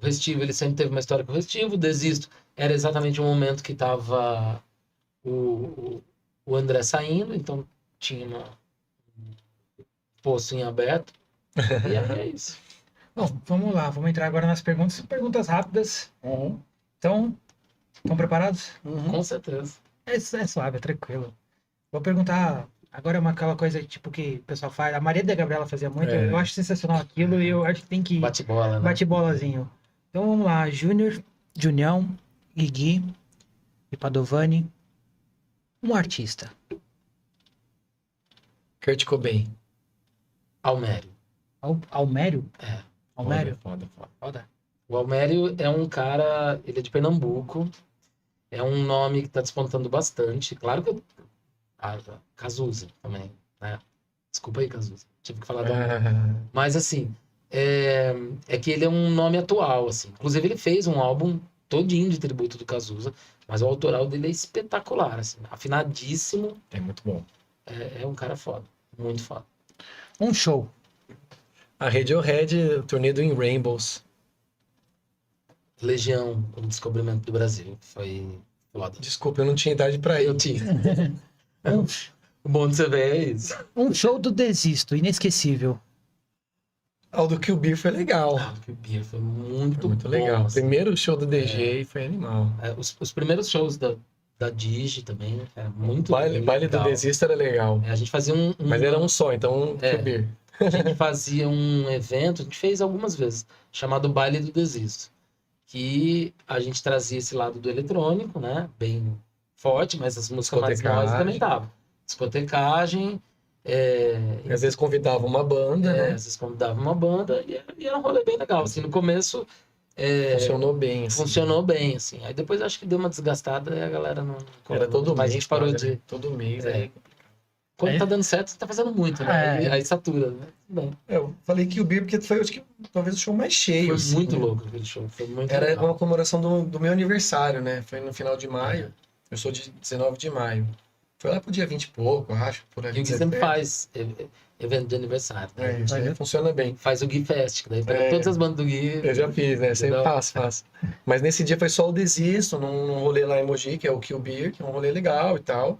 Restivo, ele sempre teve uma história com o Restivo. O Desisto era exatamente o momento que tava o André saindo, então tinha um poço em aberto. E aí é isso. Bom, vamos lá, vamos entrar agora nas perguntas rápidas. Então, estão preparados? Com certeza. É suave, é tranquilo. Vou perguntar, agora é aquela coisa tipo que o pessoal faz, a Maria da Gabriela fazia muito, eu acho sensacional aquilo e eu acho que tem que... Bate-bola, né? Bate-bolazinho. Então vamos lá, Júnior, Junião, Gui e Padovani. Um artista. Kurt Cobain. Almério. Almério? Almério? Foda. O Almério é um cara, ele é de Pernambuco, é um nome que tá despontando bastante. Claro que Cazuza também, né? Desculpa aí, Cazuza. Tive que falar do Almério. Mas assim, é que ele é um nome atual, assim. Inclusive ele fez um álbum todinho de tributo do Cazuza, mas o autoral dele é espetacular, assim, afinadíssimo. É muito bom. É um cara foda, muito foda. Um show. A Radiohead, turnê do In Rainbows. Legião, o descobrimento do Brasil, foi foda. Desculpa, eu não tinha idade pra Eu ir. tinha. Um, O bom de você ver é isso. um show do Desisto, inesquecível. O do Kill Beer foi legal. O Beer foi muito, Foi muito bom, legal. assim. Primeiro show do DG foi animal. Os primeiros shows da Digi também, era muito Baile do legal. Desisto era legal. A gente fazia Mas era um só, então Kill Beer. A gente fazia um evento, a gente fez algumas vezes, chamado Baile do Desisto. Que a gente trazia esse lado do eletrônico, né? Bem forte, mas as músicas mais novas também estavam. Discotecagem. Às vezes convidava uma banda, né? Às vezes convidava uma banda e era um rolê bem legal. Assim, no começo. Funcionou bem, assim. Funcionou bem, assim. Aí depois acho que deu uma desgastada e a galera não. Era todo mas mês. a gente parou quase, de. né? Todo mês. Quando tá dando certo, você tá fazendo muito, né? Aí satura, né? Bem, Eu falei Kill Beer porque foi, acho que, talvez o show mais cheio. foi assim, muito né? louco aquele show. Foi muito Era legal. uma comemoração do meu aniversário, né? Foi no final de maio. Eu sou de 19 de maio. Foi lá pro dia 20 e pouco, acho, por ali. E o Gui sempre faz evento de aniversário. Né? Isso aí funciona bem. Faz o Gui Fest, que daí pega todas as bandas do Gui. Eu já fiz, né? Sempre Entendeu? faço. Mas nesse dia foi só o Desisto, num rolê lá em Mogi, que é o Kill Beer, que é um rolê legal e tal.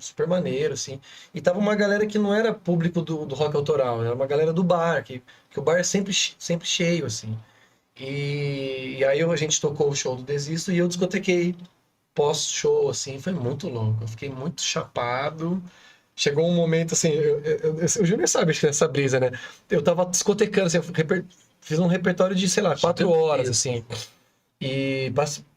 Super maneiro, assim. E tava uma galera que não era público do rock autoral, era uma galera do bar, que o bar é sempre cheio, assim. E aí a gente tocou o show do Desisto e eu discotequei pós-show, assim, foi muito louco. Eu fiquei muito chapado. Chegou um momento, assim, o Júnior sabe essa brisa, né? Eu tava discotecando, assim, fiz um repertório de, sei lá, 4 horas, assim. E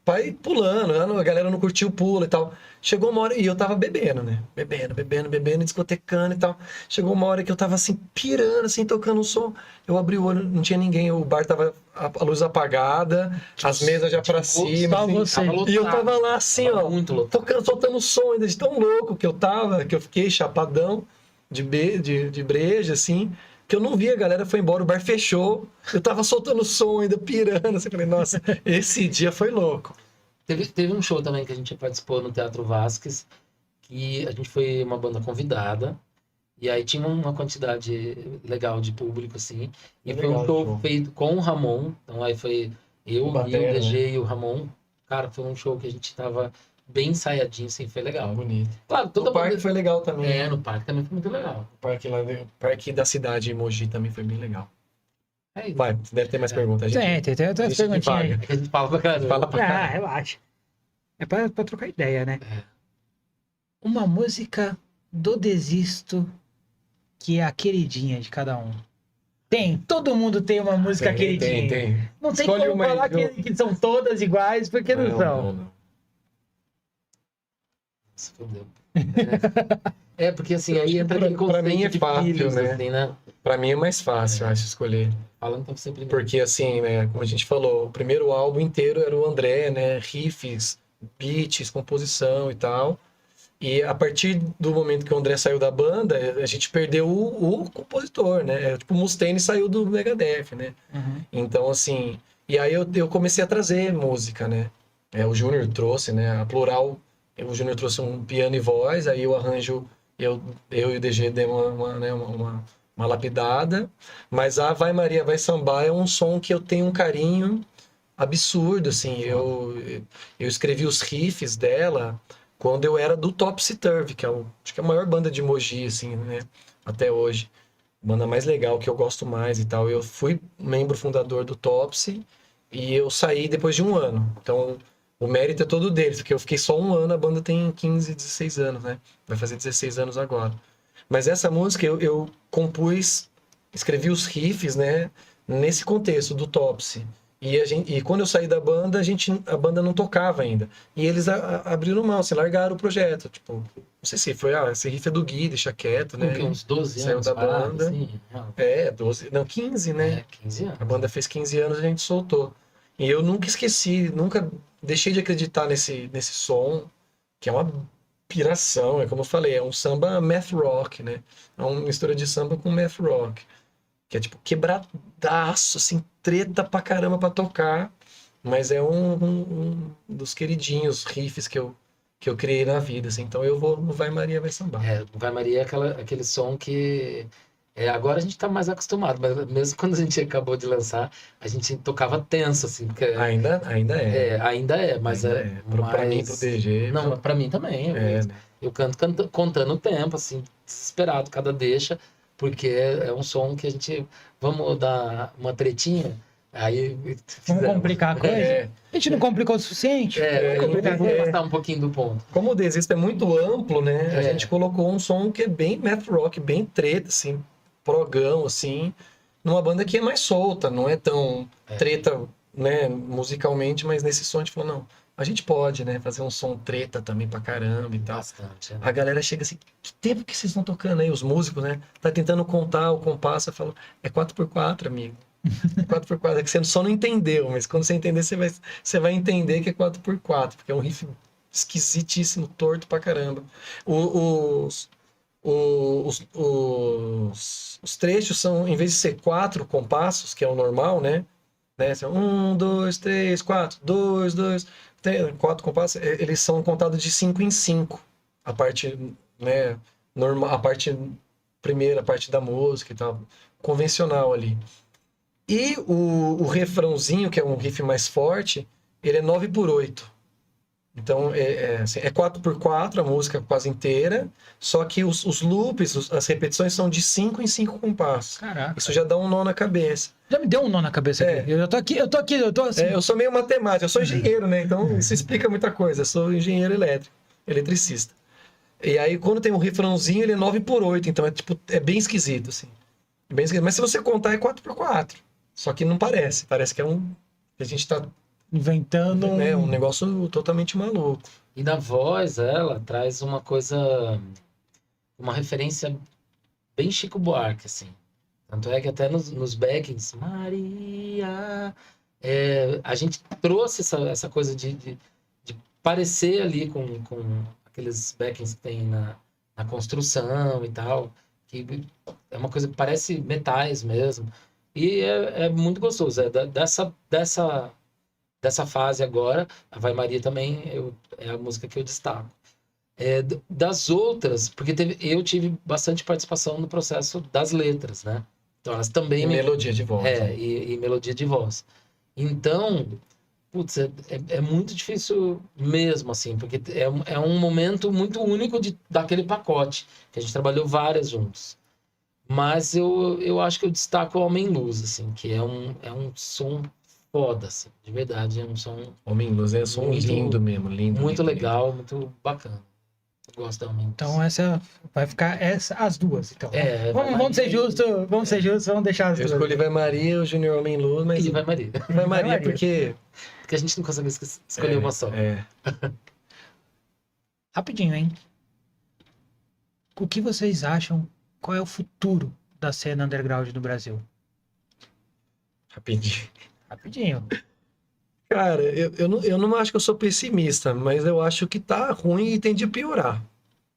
pai pulando, a galera não curtiu o pulo e tal. Chegou uma hora, e eu tava bebendo, né? Bebendo, discotecando e tal. Chegou uma hora que eu tava assim, pirando, assim, tocando um som. Eu abri o olho, não tinha ninguém, o bar tava a luz apagada, as mesas já pra cima. Só Assim, você. e eu tava lá assim, Tava ó, muito louco. soltando som ainda de tão louco que eu tava, que eu fiquei chapadão de breja, assim. Que eu não vi, a galera foi embora, o bar fechou, eu tava soltando som ainda, pirando, assim, falei, nossa, esse dia foi louco. Teve um show também que a gente participou no Teatro Vasquez, que a gente foi uma banda convidada, e aí tinha uma quantidade legal de público, assim, e foi um show feito com o Ramon, então aí foi eu, o DG e o Ramon, cara, foi um show que a gente tava bem ensaiadinho, assim, foi legal. Bonito. Claro, toda O parque banda... foi legal também. no parque também foi muito legal. O parque da cidade de Mogi também foi bem legal. É isso. Vai, deve ter mais perguntas. Tem umas perguntinhas aí. É que a gente fala pra caramba. Fala pra caramba. Relaxa. É pra trocar ideia, né? É. Uma música do Desisto que é a queridinha de cada um. Todo mundo tem uma música queridinha. Tem. Não tem Escolhe como uma aí, falar viu? que são todas iguais, porque não são. Não. Se fudeu. Porque assim, aí entra Pra- aquele pra conceito mim é de fácil, filhos, né? assim, né? Pra mim é mais fácil, eu acho, escolher. Falando então sempre Porque, assim, né, como a gente falou, o primeiro álbum inteiro era o André, né? Riffs, beats, composição e tal. E a partir do momento que o André saiu da banda, a gente perdeu o compositor, né? Tipo, o Mustaine saiu do Megadeth, né? Uhum. Então, assim... E aí eu comecei a trazer música, né? O Júnior trouxe, né? A Plural, o Júnior trouxe um piano e voz, aí o arranjo, eu e o DG demos uma lapidada. Mas a Vai Maria, Vai Sambar é um som que eu tenho um carinho absurdo, assim. Eu escrevi os riffs dela quando eu era do Topsy Turvy, que acho que é a maior banda de Mogi, assim, né? Até hoje. Banda mais legal, que eu gosto mais e tal. Eu fui membro fundador do Topsy e eu saí depois de um ano. Então, o mérito é todo deles, porque eu fiquei só um ano, a banda tem 15, 16 anos, né? Vai fazer 16 anos agora. Mas essa música eu compus, escrevi os riffs, né? Nesse contexto do Topsy. E quando eu saí da banda, a banda não tocava ainda. E eles abriram mão, assim, largaram o projeto. Tipo, não sei se foi, esse riff é do Gui, deixa quieto, né? Porque uns 12 Saiu anos da parado, banda. assim. 12, não, 15, né? 15 anos. A banda fez 15 anos e a gente soltou. E eu nunca esqueci, nunca deixei de acreditar nesse som, que é uma piração, é como eu falei, é um samba math rock, né? É uma mistura de samba com math rock. Que é tipo quebradaço, assim, treta pra caramba pra tocar. Mas é um dos queridinhos riffs que eu criei na vida, assim. Então eu vou no Vai Maria, Vai Sambar. O Vai Maria é aquele som que... agora a gente tá mais acostumado, mas mesmo quando a gente acabou de lançar, a gente tocava tenso, assim. Porque, Ainda é. ainda é, mas Ainda é. Pra mim, pro DG... Não, pra mim também. Né? Eu canto contando o tempo, assim, desesperado, cada deixa, porque é um som que a gente... Vamos dar uma tretinha? Aí Vamos complicar a coisa? A gente não complicou o suficiente? Vamos passar um pouquinho do ponto. Como o Desisto é muito amplo, né? A gente colocou um som que é bem math rock, bem treta, assim, progão, assim, numa banda que é mais solta, não é tão treta, né, musicalmente, mas nesse som a gente falou, não, a gente pode, né, fazer um som treta também pra caramba e tal. Bastante. A galera chega assim, que tempo que vocês estão tocando aí? Os músicos, né? Tá tentando contar o compasso, eu falo, é 4x4, amigo. 4x4, é que você só não entendeu, mas quando você entender, você vai entender que é 4x4, porque é um riff esquisitíssimo, torto pra caramba. Os trechos são, em vez de ser 4 compassos, que é o normal, né? São 1, 2, 3, 4, 2, 2, 4 compassos, eles são contados de 5 em 5. A parte, né, normal, a parte primeira, a parte da música e tal, convencional ali. E o refrãozinho, que é um riff mais forte, ele é 9x8. Então, assim, é 4x4 a música quase inteira, só que os loops, as repetições são de 5 em 5 compassos. Caraca. Isso já dá um nó na cabeça. Já me deu um nó na cabeça aqui. Eu tô assim. Eu sou meio matemático, eu sou engenheiro, né? Então, isso explica muita coisa. Eu sou engenheiro eletricista. E aí, quando tem um refrãozinho, ele é 9x8, então é bem esquisito, assim. Bem esquisito. Mas se você contar, é 4x4. Só que não parece. Parece que a gente tá inventando um negócio totalmente maluco. E na voz, ela traz uma coisa, uma referência bem Chico Buarque, assim. Tanto é que até nos backings, Maria, a gente trouxe essa coisa de parecer ali com aqueles backings que tem na construção e tal, que é uma coisa que parece metais mesmo. E é muito gostoso. Dessa fase agora, a Vai Maria também é a música que eu destaco. Das outras, porque eu tive bastante participação no processo das letras, né? Então elas também... melodia de voz. E melodia de voz. Então, putz, é muito difícil mesmo, assim, porque é um momento muito único daquele pacote, que a gente trabalhou várias juntos. Mas eu acho que eu destaco o Homem Luz, assim, que é um som foda, assim, de verdade, é um som... Homem Luz é um som lindo mesmo, lindo. Muito lindo, legal, lindo. muito bacana. Eu gosto da Homem Luz. Então essa vai ficar as duas, então. Vamos ser justos, vamos deixar as duas. Eu escolhi Vai Maria, o Júnior Homem Luz, mas... E Vai Maria. Vai Maria porque a gente não consegue escolher uma só. Rapidinho, hein? O que vocês acham? Qual é o futuro da cena underground do Brasil? Rapidinho. Cara, eu não acho que eu sou pessimista, mas eu acho que tá ruim e tende a piorar.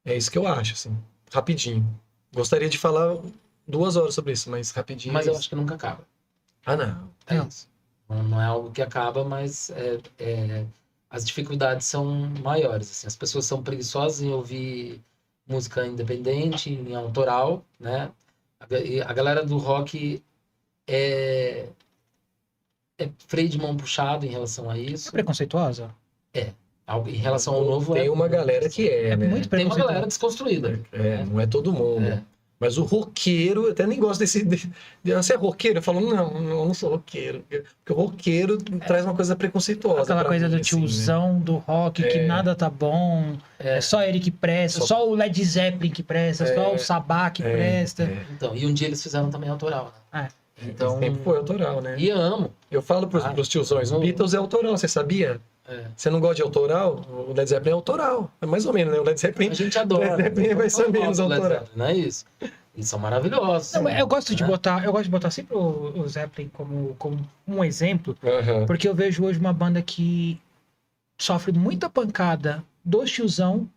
É isso que eu acho, assim. Rapidinho. Gostaria de falar 2 horas sobre isso, mas rapidinho. Mas eu acho que nunca acaba. Ah, não. Isso. Não é algo que acaba, mas as dificuldades são maiores. Assim. As pessoas são preguiçosas em ouvir música independente, em autoral, né? A galera do rock é freio de mão puxado em relação a isso. É preconceituosa? Em relação ao novo... Tem uma galera que né? Muito tem uma galera desconstruída. Não é todo mundo. Mas o roqueiro, eu até nem gosto você é roqueiro? Eu falo, não, eu não sou roqueiro. Porque o roqueiro traz uma coisa preconceituosa. Aquela coisa mim, do tiozão, assim, né? Do rock, que nada tá bom, é só ele que presta, só o Led Zeppelin que presta, só o Sabá que presta. Então, e um dia eles fizeram também autoral, né? Então, Sempre foi autoral, né? e amo. Eu falo pros tiozões, o não- Beatles é autoral, você sabia? É. Você não gosta de autoral? O Led Zeppelin é autoral. É mais ou menos, né? O Led Zeppelin... A gente adora. Led Zeppelin vai ser menos Eu gosto do Led autoral. Zeppelin, não é isso? Eles são maravilhosos. Não, eu gosto de né? botar sempre o Zeppelin como um exemplo, Aham. porque eu vejo hoje uma banda que sofre muita pancada do tiozão,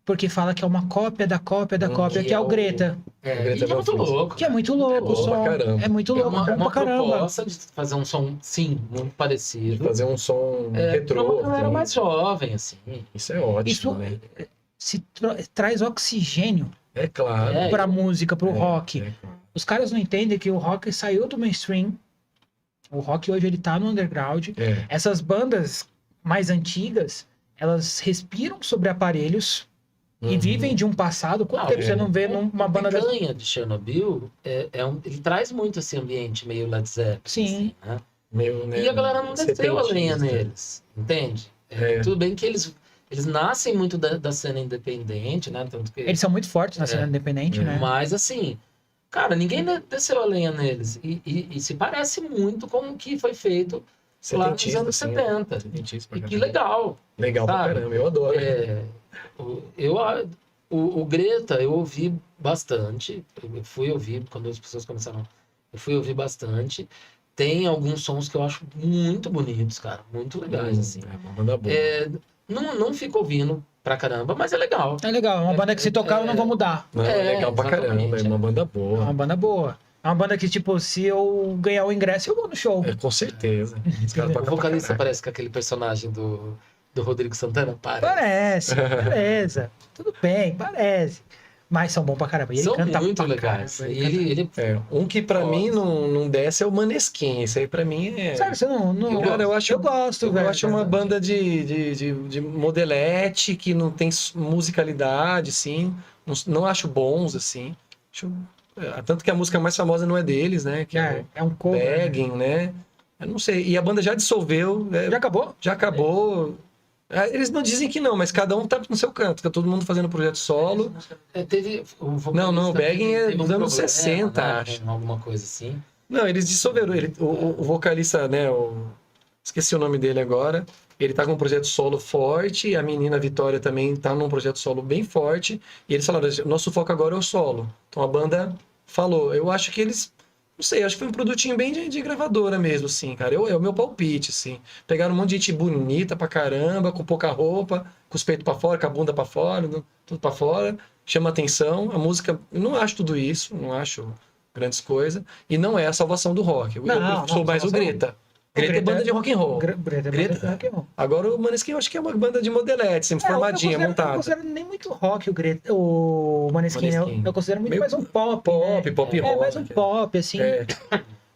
porque fala que é uma cópia da cópia da cópia, que é o Greta. É, Greta e é muito Van Fleet. louco. Que é muito louco o Boa pra som. caramba. É muito É louco, uma bom pra caramba. proposta de fazer um som, sim, muito parecido. Fazer um som Pra retrô. uma galera assim. mais jovem, assim. Isso é ótimo, Isso né? traz oxigênio É claro. É, pra música, pro rock. É claro. Os caras não entendem que o rock saiu do mainstream. O rock hoje ele tá no underground. É. Essas bandas mais antigas, elas respiram sobre aparelhos e Uhum. vivem de um passado. Quanto Ah, tempo é. você não vê numa banda dessa? Picanha de Chernobyl, ele traz muito esse ambiente meio Led Zeppelin. Sim. Assim, né? Meio, né, E a galera não desceu a lenha setentista. neles, entende? É. Tudo bem que eles nascem muito da cena independente, né? Tanto que, Eles são muito fortes na cena independente, né? Mas assim, cara, ninguém desceu a lenha neles. E se parece muito com o que foi feito lá nos Setentista, anos sim, 70. setentista pra E que caramba. legal. Legal pra sabe? caramba, eu adoro. O Greta eu ouvi bastante. Eu fui ouvir quando as pessoas começaram. Eu fui ouvir bastante. Tem alguns sons que eu acho muito bonitos, cara. Muito legais, assim. É uma banda boa. Não fico ouvindo pra caramba, mas é legal. É legal, é uma banda que se tocar eu não vou mudar. Não, é legal pra exatamente, caramba, é uma banda É boa. uma banda boa. É uma banda que, tipo, se eu ganhar o ingresso, eu vou no show. É, com certeza. Os caras O tocam pra vocalista caralho. parece com aquele personagem do Rodrigo Santana. Parece. Parece, beleza. Tudo bem, parece. Mas são bons pra caramba. E ele São canta muito pra legais. caramba, E ele É, um que pra Nossa. mim não desce é o Maneskin. Esse aí pra mim é... Sério, você não... Cara, eu acho, eu gosto, eu velho. acho uma banda de modelete que não tem musicalidade, assim. Não acho bons, assim. Tanto que a música mais famosa não é deles, né? Que é É um o cover. né? Begging, né? Eu não sei. E a banda já dissolveu, né? Já acabou? Já acabou. Eles não dizem que não, mas cada um tá no seu canto. Tá todo mundo fazendo projeto solo. teve. O Não, o Begging é teve dos anos problema, 60, né, acho. com alguma coisa assim. Não, eles dissolveram. O vocalista, né? Esqueci o nome dele agora. Ele tá com um projeto solo forte. A menina Vitória também tá num projeto solo bem forte. E eles falaram: nosso foco agora é o solo. Então a banda falou. Eu acho que eles. Não sei, acho que foi um produtinho bem de gravadora mesmo, assim, cara. É o meu palpite, assim. Pegaram um monte de gente bonita pra caramba, com pouca roupa, com os peitos pra fora, com a bunda pra fora, tudo pra fora. Chama atenção. A música, eu não acho tudo isso, não acho grandes coisas. E não é a salvação do rock. Eu sou mais o salvação. Greta. Greta é banda de rock and roll. Greta é banda de rock and roll. Agora o Maneskin eu acho que é uma banda de modelete, sempre formadinha, eu não montada. considero nem muito rock o Maneskin. Maneskin. Eu considero muito Meio mais um pop. pop né? rock. Mais um pop, assim. É.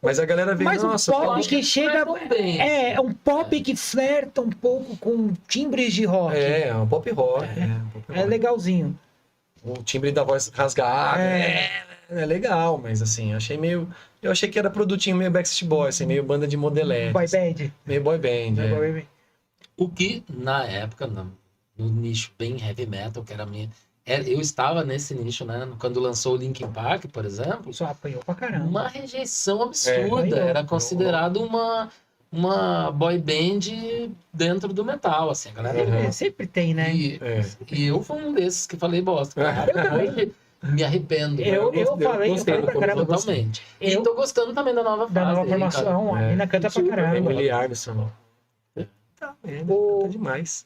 Mas a galera vê, Mais um nossa, pop acho que que chega... flertam bem, É assim. um pop que flerta um pouco com timbres de rock. é um pop rock. Um pop É rock. legalzinho. O timbre da voz rasgada. É legal, mas assim, eu achei que era produtinho meio Backstreet Boys, assim, meio banda de modelete. Boy assim, band. meio boy band. Né, é. boy band. O que, na época, no nicho bem heavy metal, que era a minha. Eu estava nesse nicho, né? Quando lançou o Linkin Park, por exemplo, Só apanhou pra caramba. uma rejeição absurda. É. Era considerado uma boy band dentro do metal, assim, a galera. Uhum. Sempre tem, né? E eu fui um desses que falei bosta. Cara. Hoje me arrependo. Eu né? falei pra caramba. Totalmente. E Eu- tô gostando também da nova fase. Da nova aí, formação, cara. a mina canta pra caramba. Emily Armstrong. Tá, canta demais.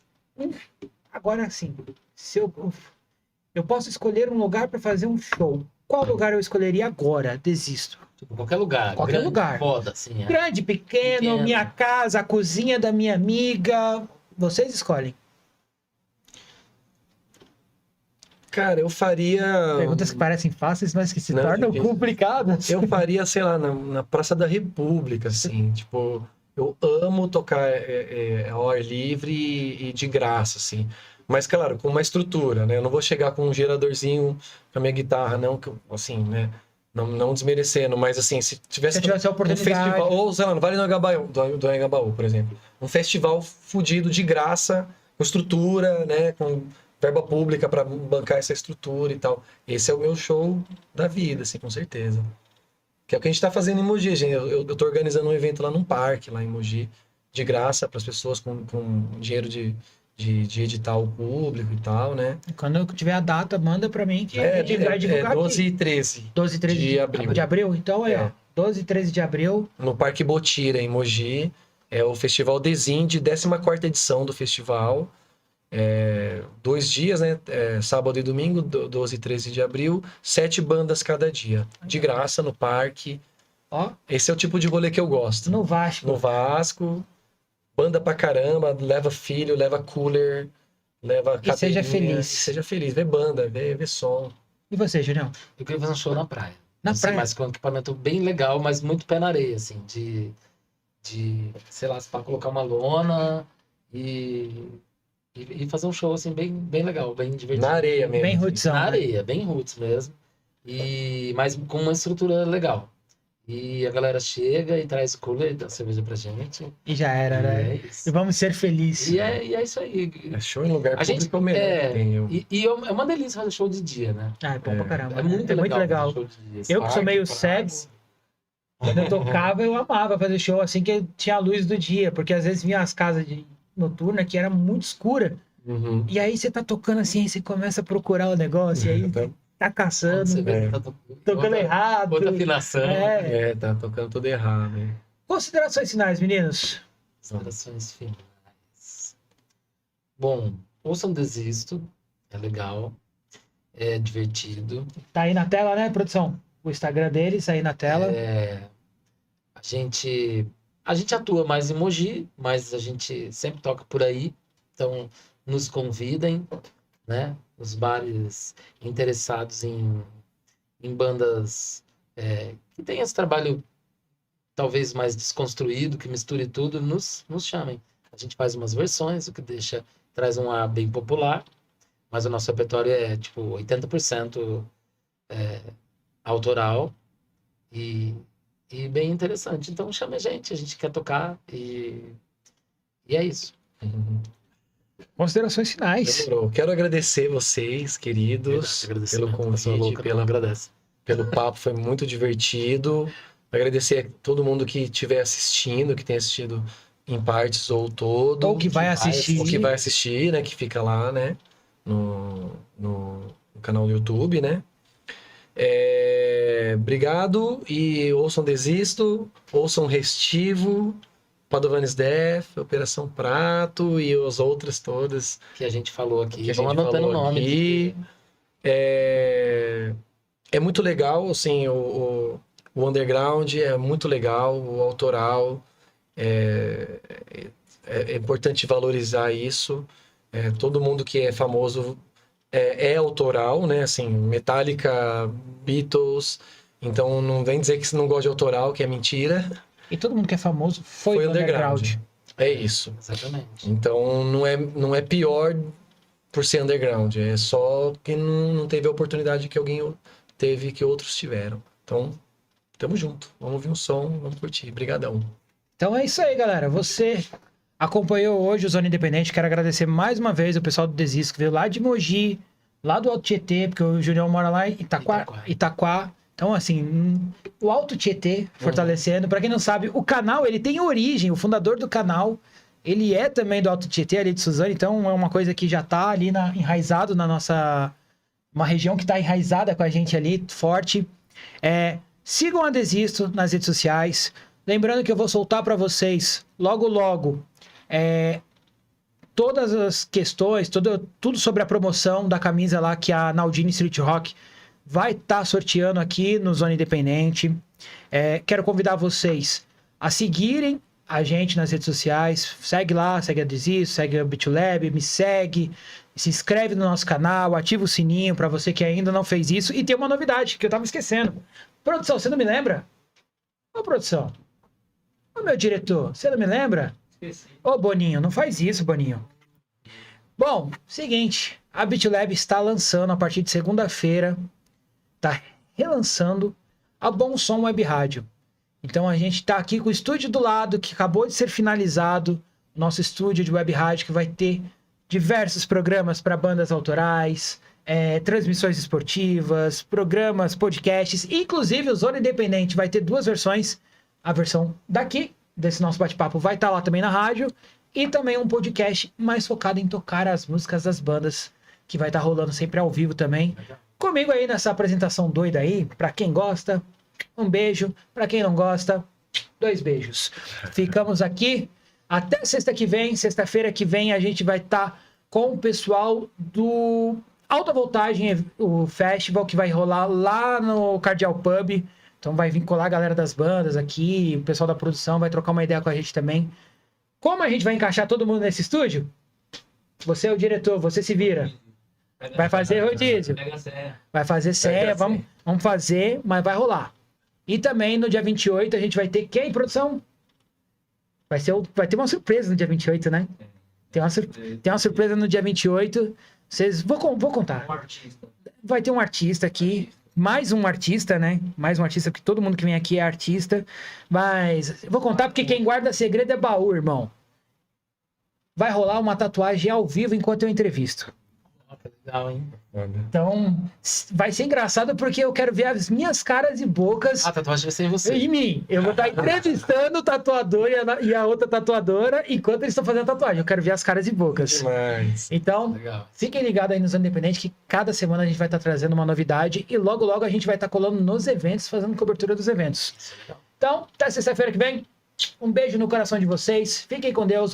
Agora sim, se eu posso escolher um lugar pra fazer um show. Qual lugar eu escolheria agora? Desisto. Tipo, qualquer lugar. Qualquer grande, lugar. Foda, assim. É. Grande, pequeno, minha casa, a cozinha da minha amiga. Vocês escolhem. Cara, eu faria. Perguntas que parecem fáceis, mas que se Não, tornam difícil. complicadas. Eu faria, sei lá, na Praça da República, assim, tipo, eu amo tocar ao ar livre e de graça, assim. Mas, claro, com uma estrutura, né? Eu não vou chegar com um geradorzinho com a minha guitarra, não, que assim, né? Não desmerecendo, mas assim, se tivesse a um oportunidade. festival, ou sei lá, no Vale do Anhangabaú, por exemplo, um festival fudido de graça, com estrutura, né? Com verba pública para bancar essa estrutura e tal. Esse é o meu show da vida, assim, com certeza. Que é o que a gente tá fazendo em Mogi, gente. Eu tô organizando um evento lá num parque, lá em Mogi, de graça para as pessoas com dinheiro de edital público e tal, né? Quando eu tiver a data, manda pra mim que a gente vai divulgar 12 aqui. e 13 12 e 13 de abril. De abril? Então aí, ó. 12 e 13 de abril. No Parque Botira, em Mogi. É o Festival Desinde, 14ª edição do festival. 2 dias, né? Sábado e domingo, 12 e 13 de abril. 7 bandas cada dia. De graça, no parque. Ó, Esse é o tipo de rolê que eu gosto. no Vasco. No Vasco. Banda pra caramba. Leva filho, leva cooler. Leva E seja cadeirinha, feliz. e seja feliz. Vê banda, vê som. E você, Julião? Eu queria fazer um show na praia. Na Assim, praia? mas com um equipamento bem legal, mas muito pé na areia, assim, sei lá, para colocar uma lona e fazer um show, assim, bem legal, bem divertido. Na areia mesmo. Bem rootsão, Na né? areia, bem roots mesmo. Mas com uma estrutura legal. E a galera chega e traz o cooler e dá cerveja pra gente. E já era, E né? é E isso. vamos ser felizes. E é isso aí. É show em lugar A gente público é o melhor que tem. é uma delícia fazer show de dia, né? Ah, é bom pra caramba. É né? muito legal. fazer show de dia. Eu que sou meio Parque, cego, quando eu tocava, eu amava fazer show assim que tinha a luz do dia, porque às vezes vinha as casas noturnas que era muito escura. Uhum. E aí você tá tocando assim, aí você começa a procurar o negócio, e aí Tá. tá caçando, Você vê que tá tocando errado. outra afinação. Tá tocando tudo errado, hein? Considerações finais, meninos. Considerações finais. Bom, ouçam Desisto. É legal. É divertido. Tá aí na tela, né, produção? O Instagram deles aí na tela. A gente atua mais em Mogi, mas a gente sempre toca por aí. Então, nos convidem, né? Os bares interessados em bandas que tem esse trabalho talvez mais desconstruído, que misture tudo, nos chamem. A gente faz umas versões, o que traz um ar bem popular, mas o nosso repertório é tipo 80% autoral e bem interessante. Então chame a gente quer tocar e é isso. Considerações finais. Demorou. Quero agradecer vocês, queridos, pelo convite, pelo papo, foi muito divertido. Agradecer a todo mundo que estiver assistindo, que tenha assistido em partes ou todo. Ou que vai assistir. Ou que vai assistir, né? Que fica lá, né? No canal do YouTube, né? Obrigado e ouçam Desisto, ouçam Restivo, Padovanes Death, Operação Prato e as outras todas Que a gente falou aqui. que a Vamos gente anotando o falou nome. aqui. É muito legal, assim, o underground é muito legal, o autoral é importante valorizar isso. Todo mundo que é famoso é autoral, né? Assim, Metallica, Beatles. Então não vem dizer que você não gosta de autoral, que é mentira. E todo mundo que é famoso foi do underground. É isso. Exatamente. Então não é pior por ser underground, é só que não teve a oportunidade que alguém teve que outros tiveram. Então, tamo junto. Vamos ouvir um som, vamos curtir. Brigadão. Então é isso aí, galera. Você acompanhou hoje o Zona Independente. Quero agradecer mais uma vez o pessoal do Desisto, que veio lá de Mogi, lá do Alto Tietê, porque o Julião mora lá em Itaquá. Então, assim, o Alto Tietê fortalecendo. Para quem não sabe, o canal, ele tem origem, o fundador do canal, ele é também do Alto Tietê, ali de Suzano. Então, é uma coisa que já tá ali enraizado na nossa... Uma região que tá enraizada com a gente ali, forte. Sigam a Desisto nas redes sociais. Lembrando que eu vou soltar para vocês, logo, todas as questões, tudo sobre a promoção da camisa lá que a Naldini Street Rock vai estar sorteando aqui no Zona Independente. Quero convidar vocês a seguirem a gente nas redes sociais. Segue lá, segue a Desisto, segue a BitLab, me segue, se inscreve no nosso canal, ativa o sininho para você que ainda não fez isso. E tem uma novidade que eu tava esquecendo. Produção, você não me lembra? Ô, produção. Ô, meu diretor, você não me lembra? Esqueci. Ô, Boninho, não faz isso, Boninho. Bom, seguinte, a BitLab está lançando a partir de segunda-feira, está relançando a Bom Som Web Rádio. Então a gente está aqui com o estúdio do lado, que acabou de ser finalizado, nosso estúdio de web rádio, que vai ter diversos programas para bandas autorais, transmissões esportivas, programas, podcasts, inclusive o Zona Independente vai ter 2 versões. A versão daqui, desse nosso bate-papo, vai estar lá também na rádio, e também um podcast mais focado em tocar as músicas das bandas, que vai estar rolando sempre ao vivo também. Comigo aí nessa apresentação doida aí, pra quem gosta, um beijo, pra quem não gosta, 2 beijos. Ficamos aqui até sexta-feira que vem a gente vai estar com o pessoal do Alta Voltagem, o festival que vai rolar lá no Cardeal Pub. Então vai vir colar a galera das bandas aqui, o pessoal da produção vai trocar uma ideia com a gente também. Como a gente vai encaixar todo mundo nesse estúdio? Você é o diretor, você se vira. Vai fazer rodízio. Vai fazer séria, vamos fazer, mas vai rolar. E também no dia 28 a gente vai ter quem, produção? Vai ter uma surpresa no dia 28, né? Tem uma surpresa no dia 28. Vou contar. Um artista. Vai ter um artista aqui. Mais um artista, né? Mais um artista, porque todo mundo que vem aqui é artista. Mas vou contar porque quem guarda segredo é baú, irmão. Vai rolar uma tatuagem ao vivo enquanto eu entrevisto. Legal, hein? Então, vai ser engraçado porque eu quero ver as minhas caras e bocas A tatuagem vai ser em você. em mim. Eu vou estar entrevistando o tatuador e a outra tatuadora enquanto eles estão fazendo a tatuagem. Eu quero ver as caras e bocas. Demais. Então, Legal. fiquem ligados aí no Zona Independente que cada semana a gente vai estar trazendo uma novidade e logo a gente vai estar colando nos eventos, fazendo cobertura dos eventos. Então, até sexta-feira que vem. Um beijo no coração de vocês. Fiquem com Deus.